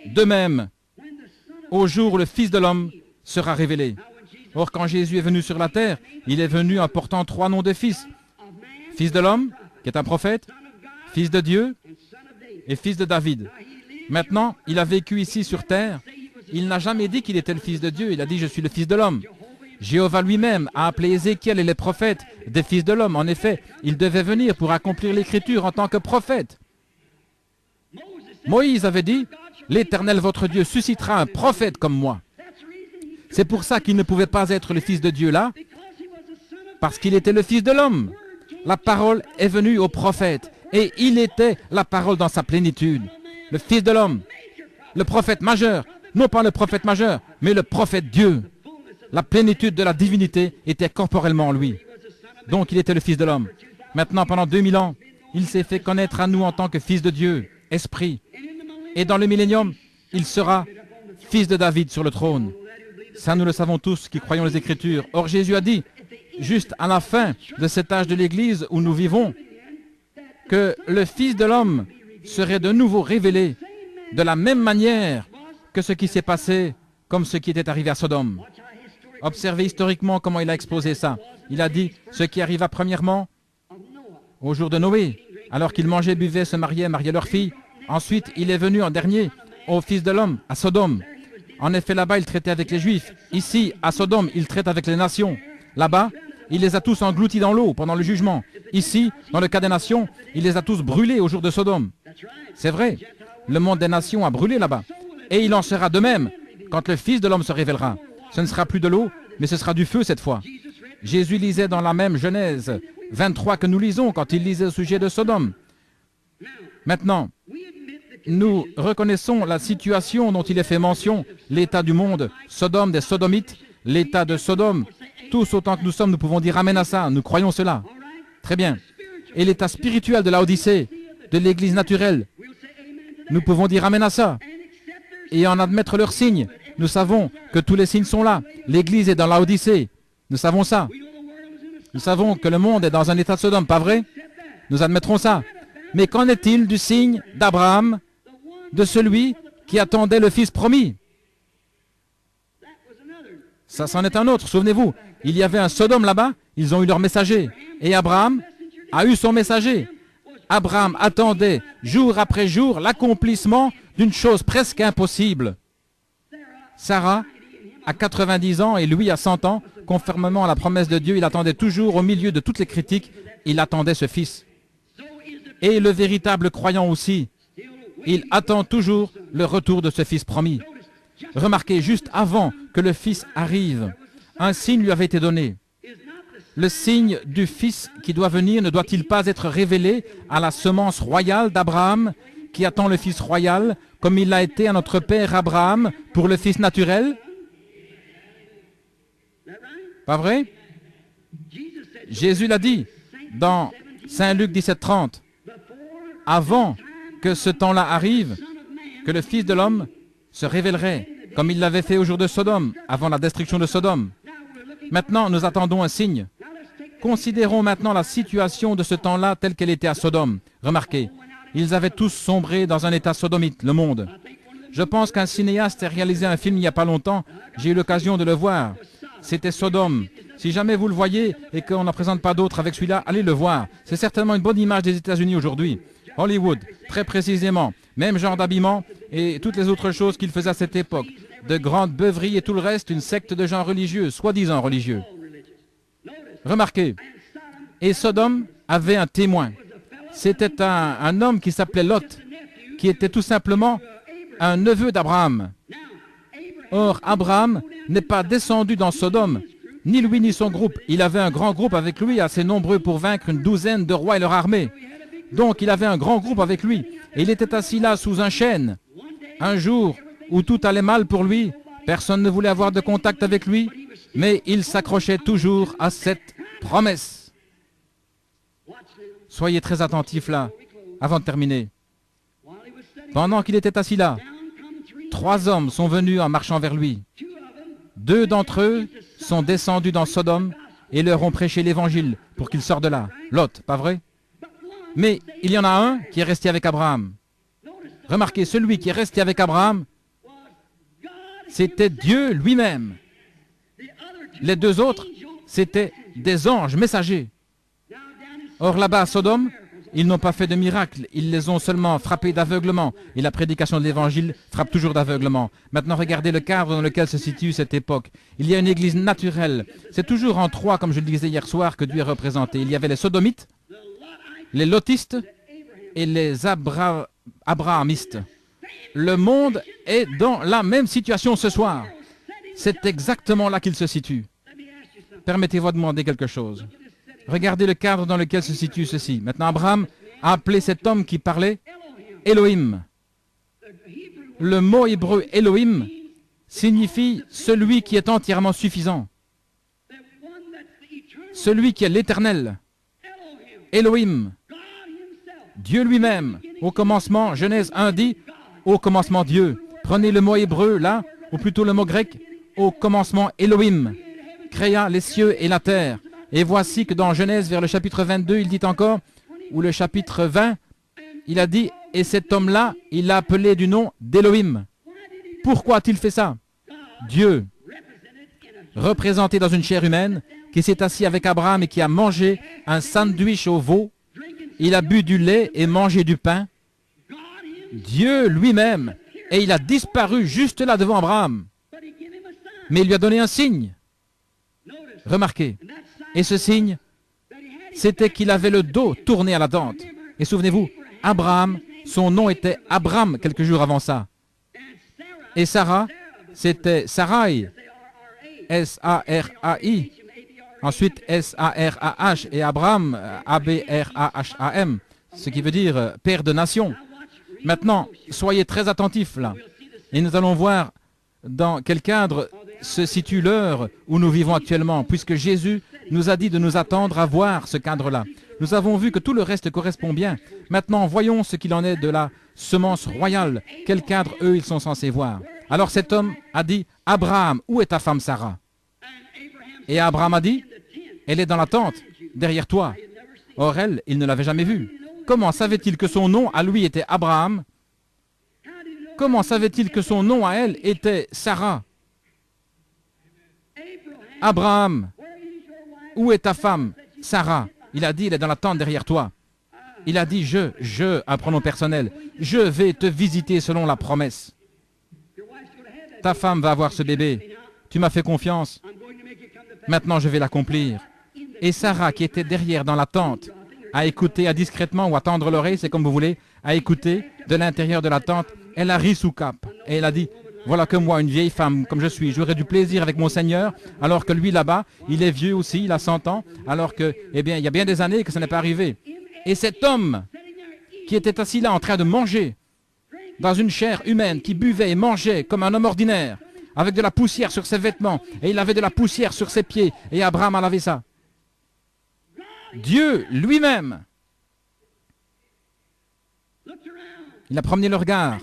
de même au jour où le Fils de l'homme sera révélé. Or, quand Jésus est venu sur la terre, il est venu en portant 3 noms de fils. Fils de l'homme, qui est un prophète, fils de Dieu et fils de David. Maintenant, il a vécu ici sur terre. Il n'a jamais dit qu'il était le fils de Dieu. Il a dit, je suis le fils de l'homme. Jéhovah lui-même a appelé Ézéchiel et les prophètes des fils de l'homme. En effet, il devait venir pour accomplir l'écriture en tant que prophète. Moïse avait dit, l'Éternel votre Dieu suscitera un prophète comme moi. C'est pour ça qu'il ne pouvait pas être le fils de Dieu là, parce qu'il était le fils de l'homme. La parole est venue au prophète, et il était la parole dans sa plénitude. Le fils de l'homme, le prophète majeur, non pas le prophète majeur, mais le prophète Dieu. La plénitude de la divinité était corporellement en lui. Donc il était le fils de l'homme. Maintenant, pendant 2000 ans, il s'est fait connaître à nous en tant que fils de Dieu, esprit. Et dans le millénium, il sera fils de David sur le trône. Ça, nous le savons tous qui croyons les Écritures. Or, Jésus a dit, juste à la fin de cet âge de l'Église où nous vivons, que le Fils de l'homme serait de nouveau révélé de la même manière que ce qui s'est passé comme ce qui était arrivé à Sodome. Observez historiquement comment il a exposé ça. Il a dit ce qui arriva premièrement au jour de Noé, alors qu'ils mangeaient, buvaient, se mariaient leur fille. Ensuite, il est venu en dernier au Fils de l'homme, à Sodome. En effet, là-bas, il traitait avec les Juifs. Ici, à Sodome, il traite avec les nations. Là-bas, il les a tous engloutis dans l'eau pendant le jugement. Ici, dans le cas des nations, il les a tous brûlés au jour de Sodome. C'est vrai, le monde des nations a brûlé là-bas. Et il en sera de même quand le Fils de l'homme se révélera. Ce ne sera plus de l'eau, mais ce sera du feu cette fois. Jésus lisait dans la même Genèse 23 que nous lisons quand il lisait au sujet de Sodome. Maintenant, nous reconnaissons la situation dont il est fait mention, l'état du monde, Sodome, des Sodomites, l'état de Sodome. Tous autant que nous sommes, nous pouvons dire amen à ça, nous croyons cela. Très bien. Et l'état spirituel de la Odyssée, de l'Église naturelle, nous pouvons dire amen à ça et en admettre leurs signes. Nous savons que tous les signes sont là. L'Église est dans la Odyssée. Nous savons ça. Nous savons que le monde est dans un état de Sodome, pas vrai? Nous admettrons ça. Mais qu'en est-il du signe d'Abraham, de celui qui attendait le Fils promis? Ça, c'en est un autre, souvenez-vous. Il y avait un Sodome là-bas, ils ont eu leur messager. Et Abraham a eu son messager. Abraham attendait jour après jour l'accomplissement d'une chose presque impossible. Sarah a 90 ans et lui a 100 ans. Conformément à la promesse de Dieu, il attendait toujours, au milieu de toutes les critiques, il attendait ce fils. Et le véritable croyant aussi, il attend toujours le retour de ce fils promis. Remarquez, juste avant que le fils arrive, un signe lui avait été donné. Le signe du fils qui doit venir ne doit-il pas être révélé à la semence royale d'Abraham, qui attend le fils royal, comme il l'a été à notre père Abraham pour le fils naturel? Pas vrai? Jésus l'a dit dans Saint Luc 17:30. Avant que ce temps-là arrive, que le Fils de l'homme se révélerait, comme il l'avait fait au jour de Sodome, avant la destruction de Sodome. Maintenant, nous attendons un signe. Considérons maintenant la situation de ce temps-là telle qu'elle était à Sodome. Remarquez, ils avaient tous sombré dans un état sodomite, le monde. Je pense qu'un cinéaste a réalisé un film il n'y a pas longtemps. J'ai eu l'occasion de le voir. C'était Sodome. Si jamais vous le voyez et qu'on n'en présente pas d'autres avec celui-là, allez le voir. C'est certainement une bonne image des États-Unis aujourd'hui. Hollywood, très précisément. Même genre d'habillement et toutes les autres choses qu'il faisait à cette époque. De grandes beuveries et tout le reste, une secte de gens religieux, soi-disant religieux. Remarquez, et Sodome avait un témoin. C'était un homme qui s'appelait Lot, qui était tout simplement un neveu d'Abraham. Or, Abraham n'est pas descendu dans Sodome, ni lui ni son groupe. Il avait un grand groupe avec lui, assez nombreux pour vaincre une douzaine de rois et leur armée. Donc, il avait un grand groupe avec lui, et il était assis là sous un chêne. Un jour où tout allait mal pour lui, personne ne voulait avoir de contact avec lui, mais il s'accrochait toujours à cette promesse. Soyez très attentifs là, avant de terminer. Pendant qu'il était assis là, 3 hommes sont venus en marchant vers lui. 2 d'entre eux sont descendus dans Sodome et leur ont prêché l'évangile pour qu'ils sortent de là. Lot, pas vrai? Mais il y en a un qui est resté avec Abraham. Remarquez, celui qui est resté avec Abraham, c'était Dieu lui-même. Les 2 autres, c'étaient des anges messagers. Or là-bas à Sodome, ils n'ont pas fait de miracle, ils les ont seulement frappés d'aveuglement. Et la prédication de l'Évangile frappe toujours d'aveuglement. Maintenant, regardez le cadre dans lequel se situe cette époque. Il y a une église naturelle. C'est toujours en 3, comme je le disais hier soir, que Dieu est représenté. Il y avait les Sodomites, les Lotistes et les Abrahamistes. Le monde est dans la même situation ce soir. C'est exactement là qu'il se situe. Permettez-moi de demander quelque chose. Regardez le cadre dans lequel se situe ceci. Maintenant, Abraham a appelé cet homme qui parlait Elohim. Le mot hébreu Elohim signifie celui qui est entièrement suffisant. Celui qui est l'éternel. Elohim. Dieu lui-même. Au commencement, Genèse 1 dit, au commencement Dieu. Prenez le mot hébreu là, ou plutôt le mot grec, au commencement Elohim créa les cieux et la terre. Et voici que dans Genèse, vers le chapitre 22, il dit encore, ou le chapitre 20, il a dit, et cet homme-là, il l'a appelé du nom d'Elohim. Pourquoi a-t-il fait ça? Dieu, représenté dans une chair humaine, qui s'est assis avec Abraham et qui a mangé un sandwich au veau, il a bu du lait et mangé du pain. Dieu lui-même, et il a disparu juste là devant Abraham. Mais il lui a donné un signe. Remarquez. Et ce signe, c'était qu'il avait le dos tourné à la tente. Et souvenez-vous, Abraham, son nom était Abram quelques jours avant ça. Et Sarah, c'était Sarai, S-A-R-A-I. Ensuite, S-A-R-A-H. Et Abraham, A-B-R-A-H-A-M, ce qui veut dire père de nation. Maintenant, soyez très attentifs là. Et nous allons voir dans quel cadre se situe l'heure où nous vivons actuellement, puisque Jésus nous a dit de nous attendre à voir ce cadre-là. Nous avons vu que tout le reste correspond bien. Maintenant, voyons ce qu'il en est de la semence royale. Quel cadre, eux, ils sont censés voir. Alors cet homme a dit, « Abraham, où est ta femme Sarah ?» Et Abraham a dit, « Elle est dans la tente, derrière toi. » Or elle, il ne l'avait jamais vue. Comment savait-il que son nom à lui était Abraham? Comment savait-il que son nom à elle était Sarah? Abraham, où est ta femme Sarah? Il a dit, elle est dans la tente derrière toi. Il a dit, un pronom personnel, je vais te visiter selon la promesse. Ta femme va avoir ce bébé. Tu m'as fait confiance. Maintenant, je vais l'accomplir. Et Sarah, qui était derrière dans la tente, a écouté, a discrètement ou à tendre l'oreille, c'est comme vous voulez, a écouté de l'intérieur de la tente. Elle a ri sous cap et elle a dit, voilà que moi, une vieille femme comme je suis, j'aurais du plaisir avec mon Seigneur, alors que lui là-bas, il est vieux aussi, il a 100 ans, alors que, eh bien, il y a bien des années que ça n'est pas arrivé. Et cet homme qui était assis là en train de manger, dans une chair humaine, qui buvait et mangeait comme un homme ordinaire, avec de la poussière sur ses vêtements, et il avait de la poussière sur ses pieds, et Abraham a lavé ça. Dieu lui-même, il a promené le regard,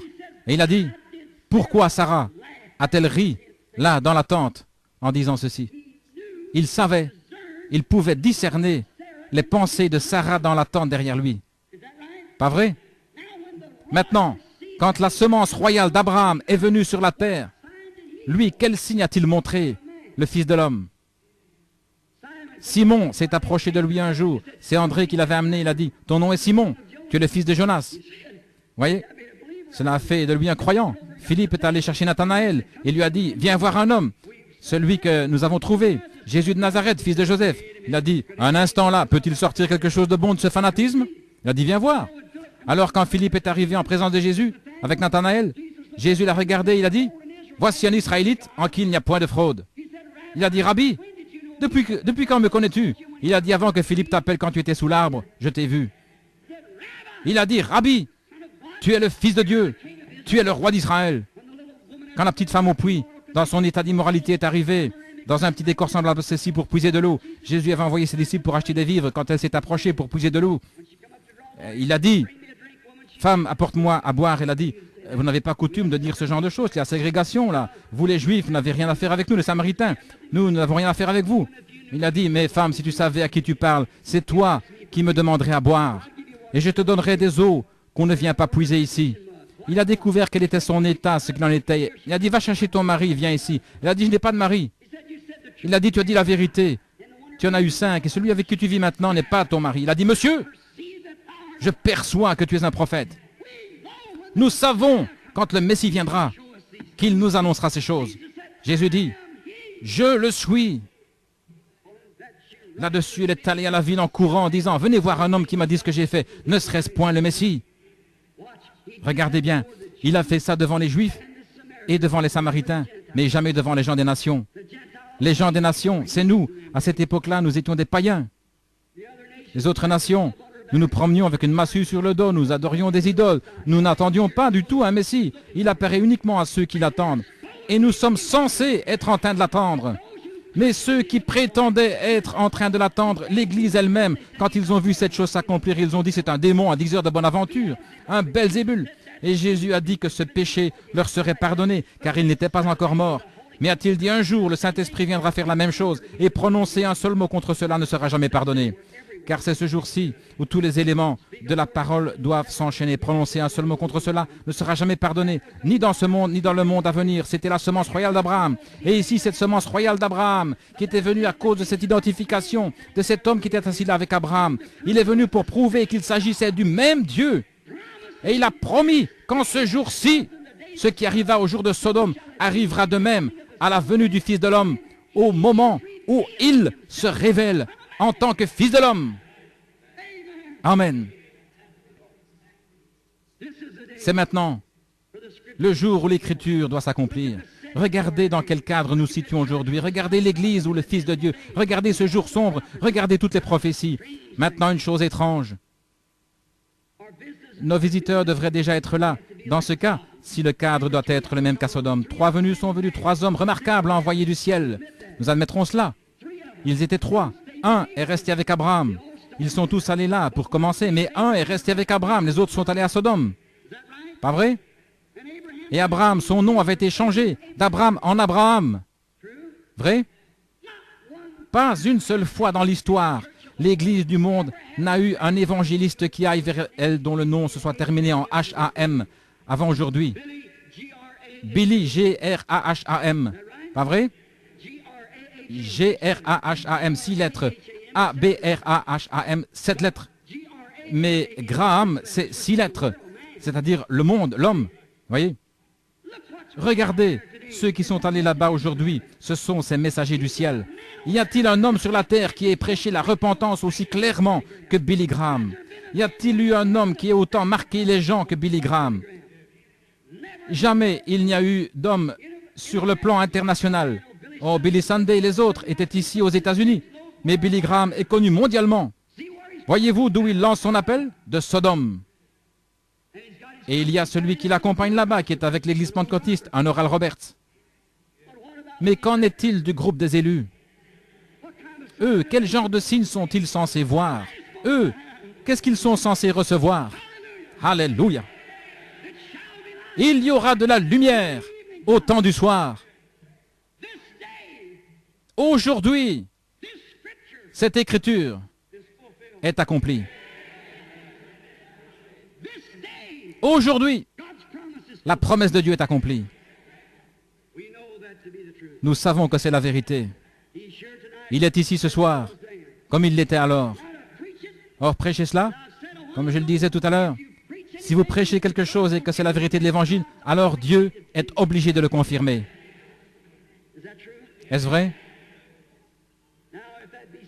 et il a dit, pourquoi Sarah a-t-elle ri là dans la tente en disant ceci? Il savait, il pouvait discerner les pensées de Sarah dans la tente derrière lui. Pas vrai? Maintenant, quand la semence royale d'Abraham est venue sur la terre, lui, quel signe a-t-il montré, le Fils de l'homme? Simon s'est approché de lui un jour. C'est André qui l'avait amené. Il a dit, ton nom est Simon, tu es le fils de Jonas. Voyez, cela a fait de lui un croyant. Philippe est allé chercher Nathanaël et lui a dit, viens voir un homme, celui que nous avons trouvé, Jésus de Nazareth, fils de Joseph. Il a dit, un instant là, peut-il sortir quelque chose de bon de ce fanatisme? Il a dit, viens voir. Alors quand Philippe est arrivé en présence de Jésus, avec Nathanaël, Jésus l'a regardé, il a dit, voici un Israélite en qui il n'y a point de fraude. Il a dit, Rabbi, depuis quand me connais-tu? Il a dit, avant que Philippe t'appelle quand tu étais sous l'arbre, je t'ai vu. Il a dit, Rabbi, tu es le Fils de Dieu, tu es le roi d'Israël. Quand la petite femme au puits, dans son état d'immoralité, est arrivée, dans un petit décor semblable à ceci pour puiser de l'eau, Jésus avait envoyé ses disciples pour acheter des vivres. Quand elle s'est approchée pour puiser de l'eau, il a dit, femme, apporte-moi à boire. Elle a dit, vous n'avez pas coutume de dire ce genre de choses, il y a ségrégation là. Vous les Juifs, vous n'avez rien à faire avec nous, les Samaritains. Nous n'avons rien à faire avec vous. Il a dit, mais femme, si tu savais à qui tu parles, c'est toi qui me demanderais à boire. Et je te donnerai des eaux qu'on ne vient pas puiser ici. Il a découvert quel était son état, ce qu'il en était. Il a dit, va chercher ton mari, viens ici. Il a dit, je n'ai pas de mari. Il a dit, tu as dit la vérité. Tu en as eu 5 et celui avec qui tu vis maintenant n'est pas ton mari. Il a dit, monsieur, je perçois que tu es un prophète. Nous savons, quand le Messie viendra, qu'il nous annoncera ces choses. Jésus dit, je le suis. Là-dessus, il est allé à la ville en courant, en disant, venez voir un homme qui m'a dit ce que j'ai fait. Ne serait-ce point le Messie? Regardez bien, il a fait ça devant les Juifs et devant les Samaritains, mais jamais devant les gens des nations. Les gens des nations, c'est nous. À cette époque-là, nous étions des païens. Les autres nations, nous nous promenions avec une massue sur le dos, nous adorions des idoles. Nous n'attendions pas du tout un Messie. Il apparaît uniquement à ceux qui l'attendent. Et nous sommes censés être en train de l'attendre. Mais ceux qui prétendaient être en train de l'attendre, l'Église elle-même, quand ils ont vu cette chose s'accomplir, ils ont dit c'est un démon, un diseur de bonne aventure, un Belzébul. Et Jésus a dit que ce péché leur serait pardonné, car ils n'étaient pas encore morts. Mais a-t-il dit un jour, le Saint-Esprit viendra faire la même chose, et prononcer un seul mot contre cela ne sera jamais pardonné. Car c'est ce jour-ci où tous les éléments de la parole doivent s'enchaîner. Prononcer un seul mot contre cela ne sera jamais pardonné, ni dans ce monde, ni dans le monde à venir. C'était la semence royale d'Abraham. Et ici, cette semence royale d'Abraham, qui était venue à cause de cette identification de cet homme qui était assis là avec Abraham, il est venu pour prouver qu'il s'agissait du même Dieu. Et il a promis qu'en ce jour-ci, ce qui arriva au jour de Sodome arrivera de même à la venue du Fils de l'homme, au moment où il se révèle en tant que Fils de l'homme. Amen. C'est maintenant le jour où l'Écriture doit s'accomplir. Regardez dans quel cadre nous situons aujourd'hui. Regardez l'Église ou le Fils de Dieu. Regardez ce jour sombre. Regardez toutes les prophéties. Maintenant, une chose étrange. nos visiteurs devraient déjà être là. Dans ce cas, si le cadre doit être le même qu'à Sodome, 3 venus sont venus, 3 hommes remarquables envoyés du ciel. Nous admettrons cela. Ils étaient 3. Un est resté avec Abraham. Ils sont tous allés là pour commencer, mais un est resté avec Abraham. Les autres sont allés à Sodome. Pas vrai? Et Abraham, son nom avait été changé d'Abraham en Abraham. Vrai? Pas une seule fois dans l'histoire, l'Église du monde n'a eu un évangéliste qui aille vers elle dont le nom se soit terminé en H-A-M avant aujourd'hui. Billy, G-R-A-H-A-M. Pas vrai? G-R-A-H-A-M, 6 lettres. A-B-R-A-H-A-M, 7 lettres. Mais Graham, c'est 6 lettres, c'est-à-dire le monde, l'homme. Voyez? Regardez, ceux qui sont allés là-bas aujourd'hui, ce sont ces messagers du ciel. Y a-t-il un homme sur la terre qui ait prêché la repentance aussi clairement que Billy Graham? Y a-t-il eu un homme qui ait autant marqué les gens que Billy Graham? Jamais il n'y a eu d'homme sur le plan international. Oh, Billy Sunday et les autres étaient ici aux États-Unis, mais Billy Graham est connu mondialement. Voyez-vous d'où il lance son appel? De Sodome. Et il y a celui qui l'accompagne là-bas, qui est avec l'église pentecôtiste, un Oral Roberts. Mais qu'en est-il du groupe des élus? Eux, quel genre de signes sont-ils censés voir? Eux, qu'est-ce qu'ils sont censés recevoir? Alléluia! Il y aura de la lumière au temps du soir. Aujourd'hui, cette écriture est accomplie. Aujourd'hui, la promesse de Dieu est accomplie. Nous savons que c'est la vérité. Il est ici ce soir, comme il l'était alors. Or, prêchez cela, comme je le disais tout à l'heure. Si vous prêchez quelque chose et que c'est la vérité de l'Évangile, alors Dieu est obligé de le confirmer. Est-ce vrai?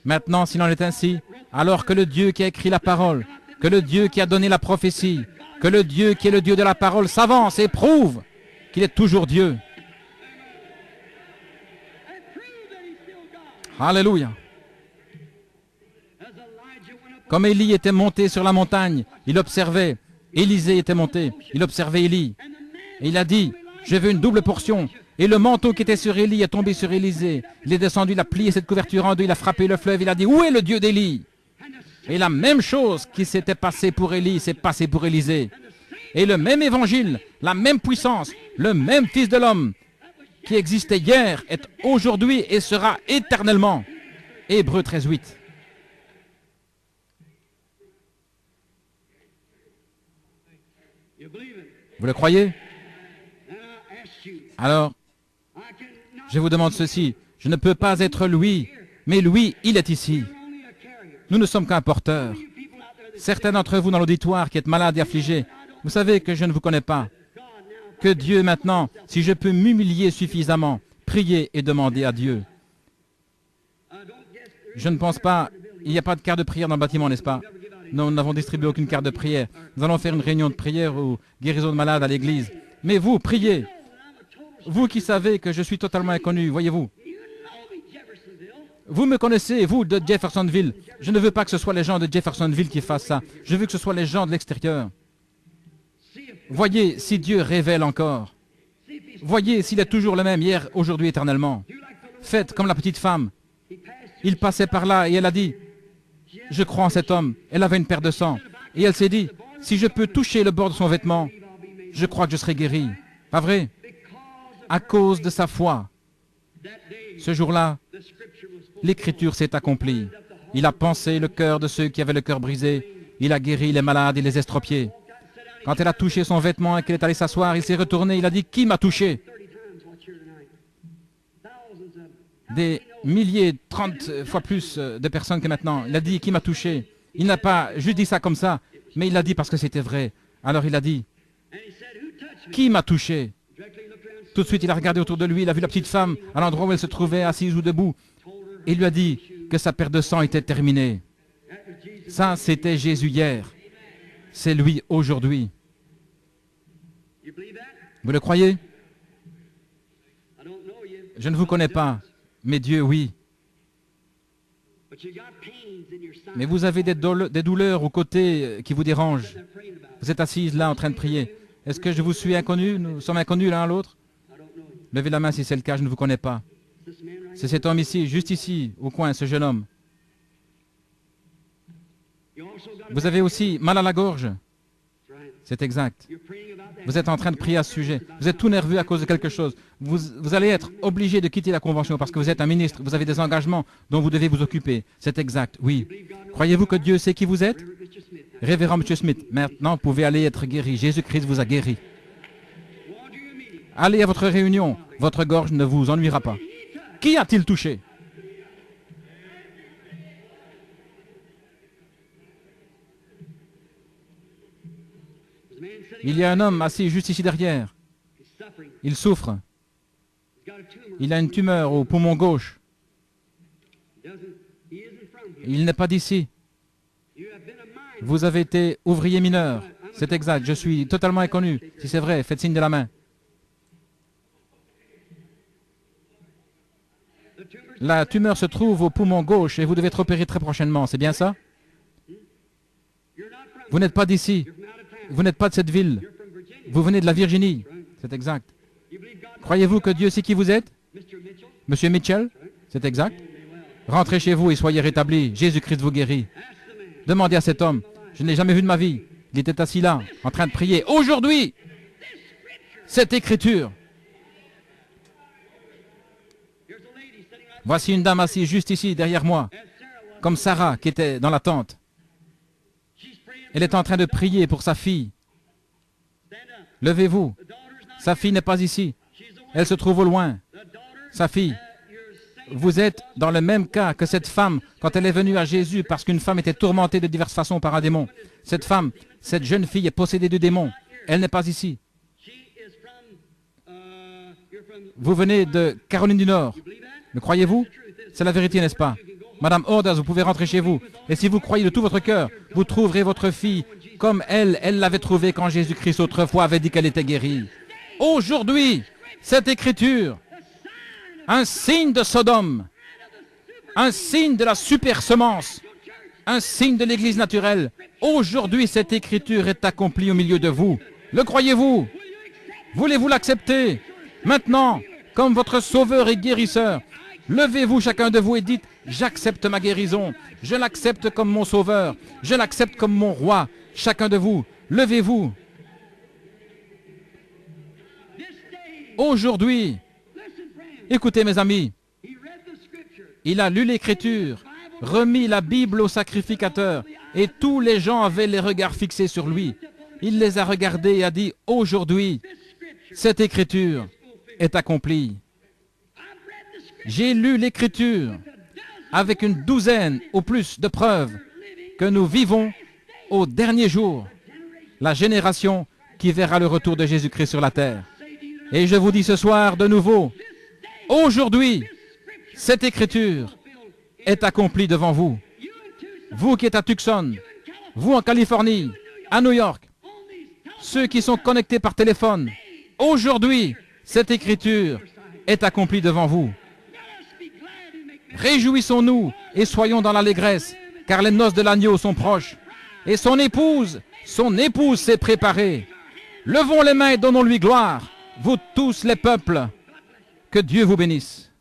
Maintenant, s'il en est ainsi, alors que le Dieu qui a écrit la parole, que le Dieu qui a donné la prophétie, que le Dieu qui est le Dieu de la parole s'avance et prouve qu'il est toujours Dieu. Alléluia. Comme Élie était monté sur la montagne, il observait. Élisée était monté, il observait Élie. Et il a dit, je veux une double portion. Et le manteau qui était sur Élie est tombé sur Élisée. Il est descendu, il a plié cette couverture en deux, il a frappé le fleuve, il a dit, où est le Dieu d'Élie? Et la même chose qui s'était passée pour Élie s'est passée pour Élisée. Et le même évangile, la même puissance, le même Fils de l'homme qui existait hier est aujourd'hui et sera éternellement. Hébreux 13:8. Vous le croyez? Alors, je vous demande ceci. Je ne peux pas être lui, mais lui, il est ici. Nous ne sommes qu'un porteur. Certains d'entre vous dans l'auditoire qui êtes malades et affligés, vous savez que je ne vous connais pas. Que Dieu maintenant, si je peux m'humilier suffisamment, prier et demander à Dieu. Je ne pense pas, il n'y a pas de carte de prière dans le bâtiment, n'est-ce pas? Non, nous n'avons distribué aucune carte de prière. Nous allons faire une réunion de prière ou guérison de malades à l'église. Mais vous, priez. Vous qui savez que je suis totalement inconnu, voyez-vous. Vous me connaissez, vous, de Jeffersonville. Je ne veux pas que ce soit les gens de Jeffersonville qui fassent ça. Je veux que ce soit les gens de l'extérieur. Voyez si Dieu révèle encore. Voyez s'il est toujours le même, hier, aujourd'hui, éternellement. Faites comme la petite femme. Il passait par là et elle a dit, je crois en cet homme. Elle avait une perte de sang. Et elle s'est dit, si je peux toucher le bord de son vêtement, je crois que je serai guéri. Pas vrai? À cause de sa foi. Ce jour-là, l'Écriture s'est accomplie. Il a pensé le cœur de ceux qui avaient le cœur brisé. Il a guéri les malades et les estropiés. Quand elle a touché son vêtement et qu'elle est allée s'asseoir, il s'est retourné, il a dit, qui m'a touché? Des milliers, 30 fois plus de personnes que maintenant. Il a dit, qui m'a touché? Il n'a pas juste dit ça comme ça, mais il l'a dit parce que c'était vrai. Alors il a dit, qui m'a touché? Tout de suite, il a regardé autour de lui, il a vu la petite femme à l'endroit où elle se trouvait, assise ou debout. Et il lui a dit que sa perte de sang était terminée. Ça, c'était Jésus hier. C'est lui aujourd'hui. Vous le croyez? Je ne vous connais pas, mais Dieu, oui. Mais vous avez des douleurs aux côtés qui vous dérangent. Vous Vous êtes assise là en train de prier. Est-ce que je vous suis inconnu? Nous sommes inconnus l'un à l'autre? Levez la main si c'est le cas, je ne vous connais pas. C'est cet homme ici, juste ici, au coin, ce jeune homme. Vous avez aussi mal à la gorge? C'est exact. Vous êtes en train de prier à ce sujet. Vous êtes tout nerveux à cause de quelque chose. Vous allez être obligé de quitter la convention parce que vous êtes un ministre. Vous avez des engagements dont vous devez vous occuper. C'est exact, oui. Croyez-vous que Dieu sait qui vous êtes? Révérend M. Smith, maintenant vous pouvez aller être guéri. Jésus-Christ vous a guéri. Allez à votre réunion. Votre gorge ne vous ennuiera pas. Qui a-t-il touché? Il y a un homme assis juste ici derrière. Il souffre. Il a une tumeur au poumon gauche. Il n'est pas d'ici. Vous avez été ouvrier mineur. C'est exact, je suis totalement inconnu. Si c'est vrai, faites signe de la main. La tumeur se trouve au poumon gauche et vous devez être opéré très prochainement, c'est bien ça? Vous n'êtes pas d'ici. Vous n'êtes pas de cette ville. Vous venez de la Virginie. C'est exact. Croyez-vous que Dieu sait qui vous êtes? Monsieur Mitchell? C'est exact. Rentrez chez vous et soyez rétablis. Jésus-Christ vous guérit. Demandez à cet homme. Je ne l'ai jamais vu de ma vie. Il était assis là, en train de prier. Aujourd'hui, cette écriture. Voici une dame assise juste ici, derrière moi, comme Sarah qui était dans la tente. Elle est en train de prier pour sa fille. Levez-vous. Sa fille n'est pas ici. Elle se trouve au loin. Sa fille. Vous êtes dans le même cas que cette femme quand elle est venue à Jésus parce qu'une femme était tourmentée de diverses façons par un démon. Cette femme, cette jeune fille est possédée de démons. Elle n'est pas ici. Vous venez de Caroline du Nord. Le croyez-vous? C'est la vérité, n'est-ce pas? Madame Orders, vous pouvez rentrer chez vous. Et si vous croyez de tout votre cœur, vous trouverez votre fille comme elle l'avait trouvée quand Jésus-Christ autrefois avait dit qu'elle était guérie. Aujourd'hui, cette écriture, un signe de Sodome, un signe de la super-semence, un signe de l'Église naturelle. Aujourd'hui, cette écriture est accomplie au milieu de vous. Le croyez-vous? Voulez-vous l'accepter? Maintenant, comme votre sauveur et guérisseur, levez-vous chacun de vous et dites, j'accepte ma guérison, je l'accepte comme mon sauveur, je l'accepte comme mon roi. Chacun de vous, levez-vous. Aujourd'hui, écoutez mes amis, il a lu l'Écriture, remis la Bible au sacrificateur, et tous les gens avaient les regards fixés sur lui. Il les a regardés et a dit, aujourd'hui, cette Écriture est accomplie. J'ai lu l'Écriture avec une douzaine ou plus de preuves que nous vivons au dernier jour, la génération qui verra le retour de Jésus-Christ sur la terre. Et je vous dis ce soir de nouveau, aujourd'hui, cette Écriture est accomplie devant vous. Vous qui êtes à Tucson, vous en Californie, à New York, ceux qui sont connectés par téléphone, aujourd'hui, cette Écriture est accomplie devant vous. Réjouissons-nous et soyons dans l'allégresse, car les noces de l'agneau sont proches. Et son épouse s'est préparée. Levons les mains et donnons-lui gloire, vous tous les peuples. Que Dieu vous bénisse.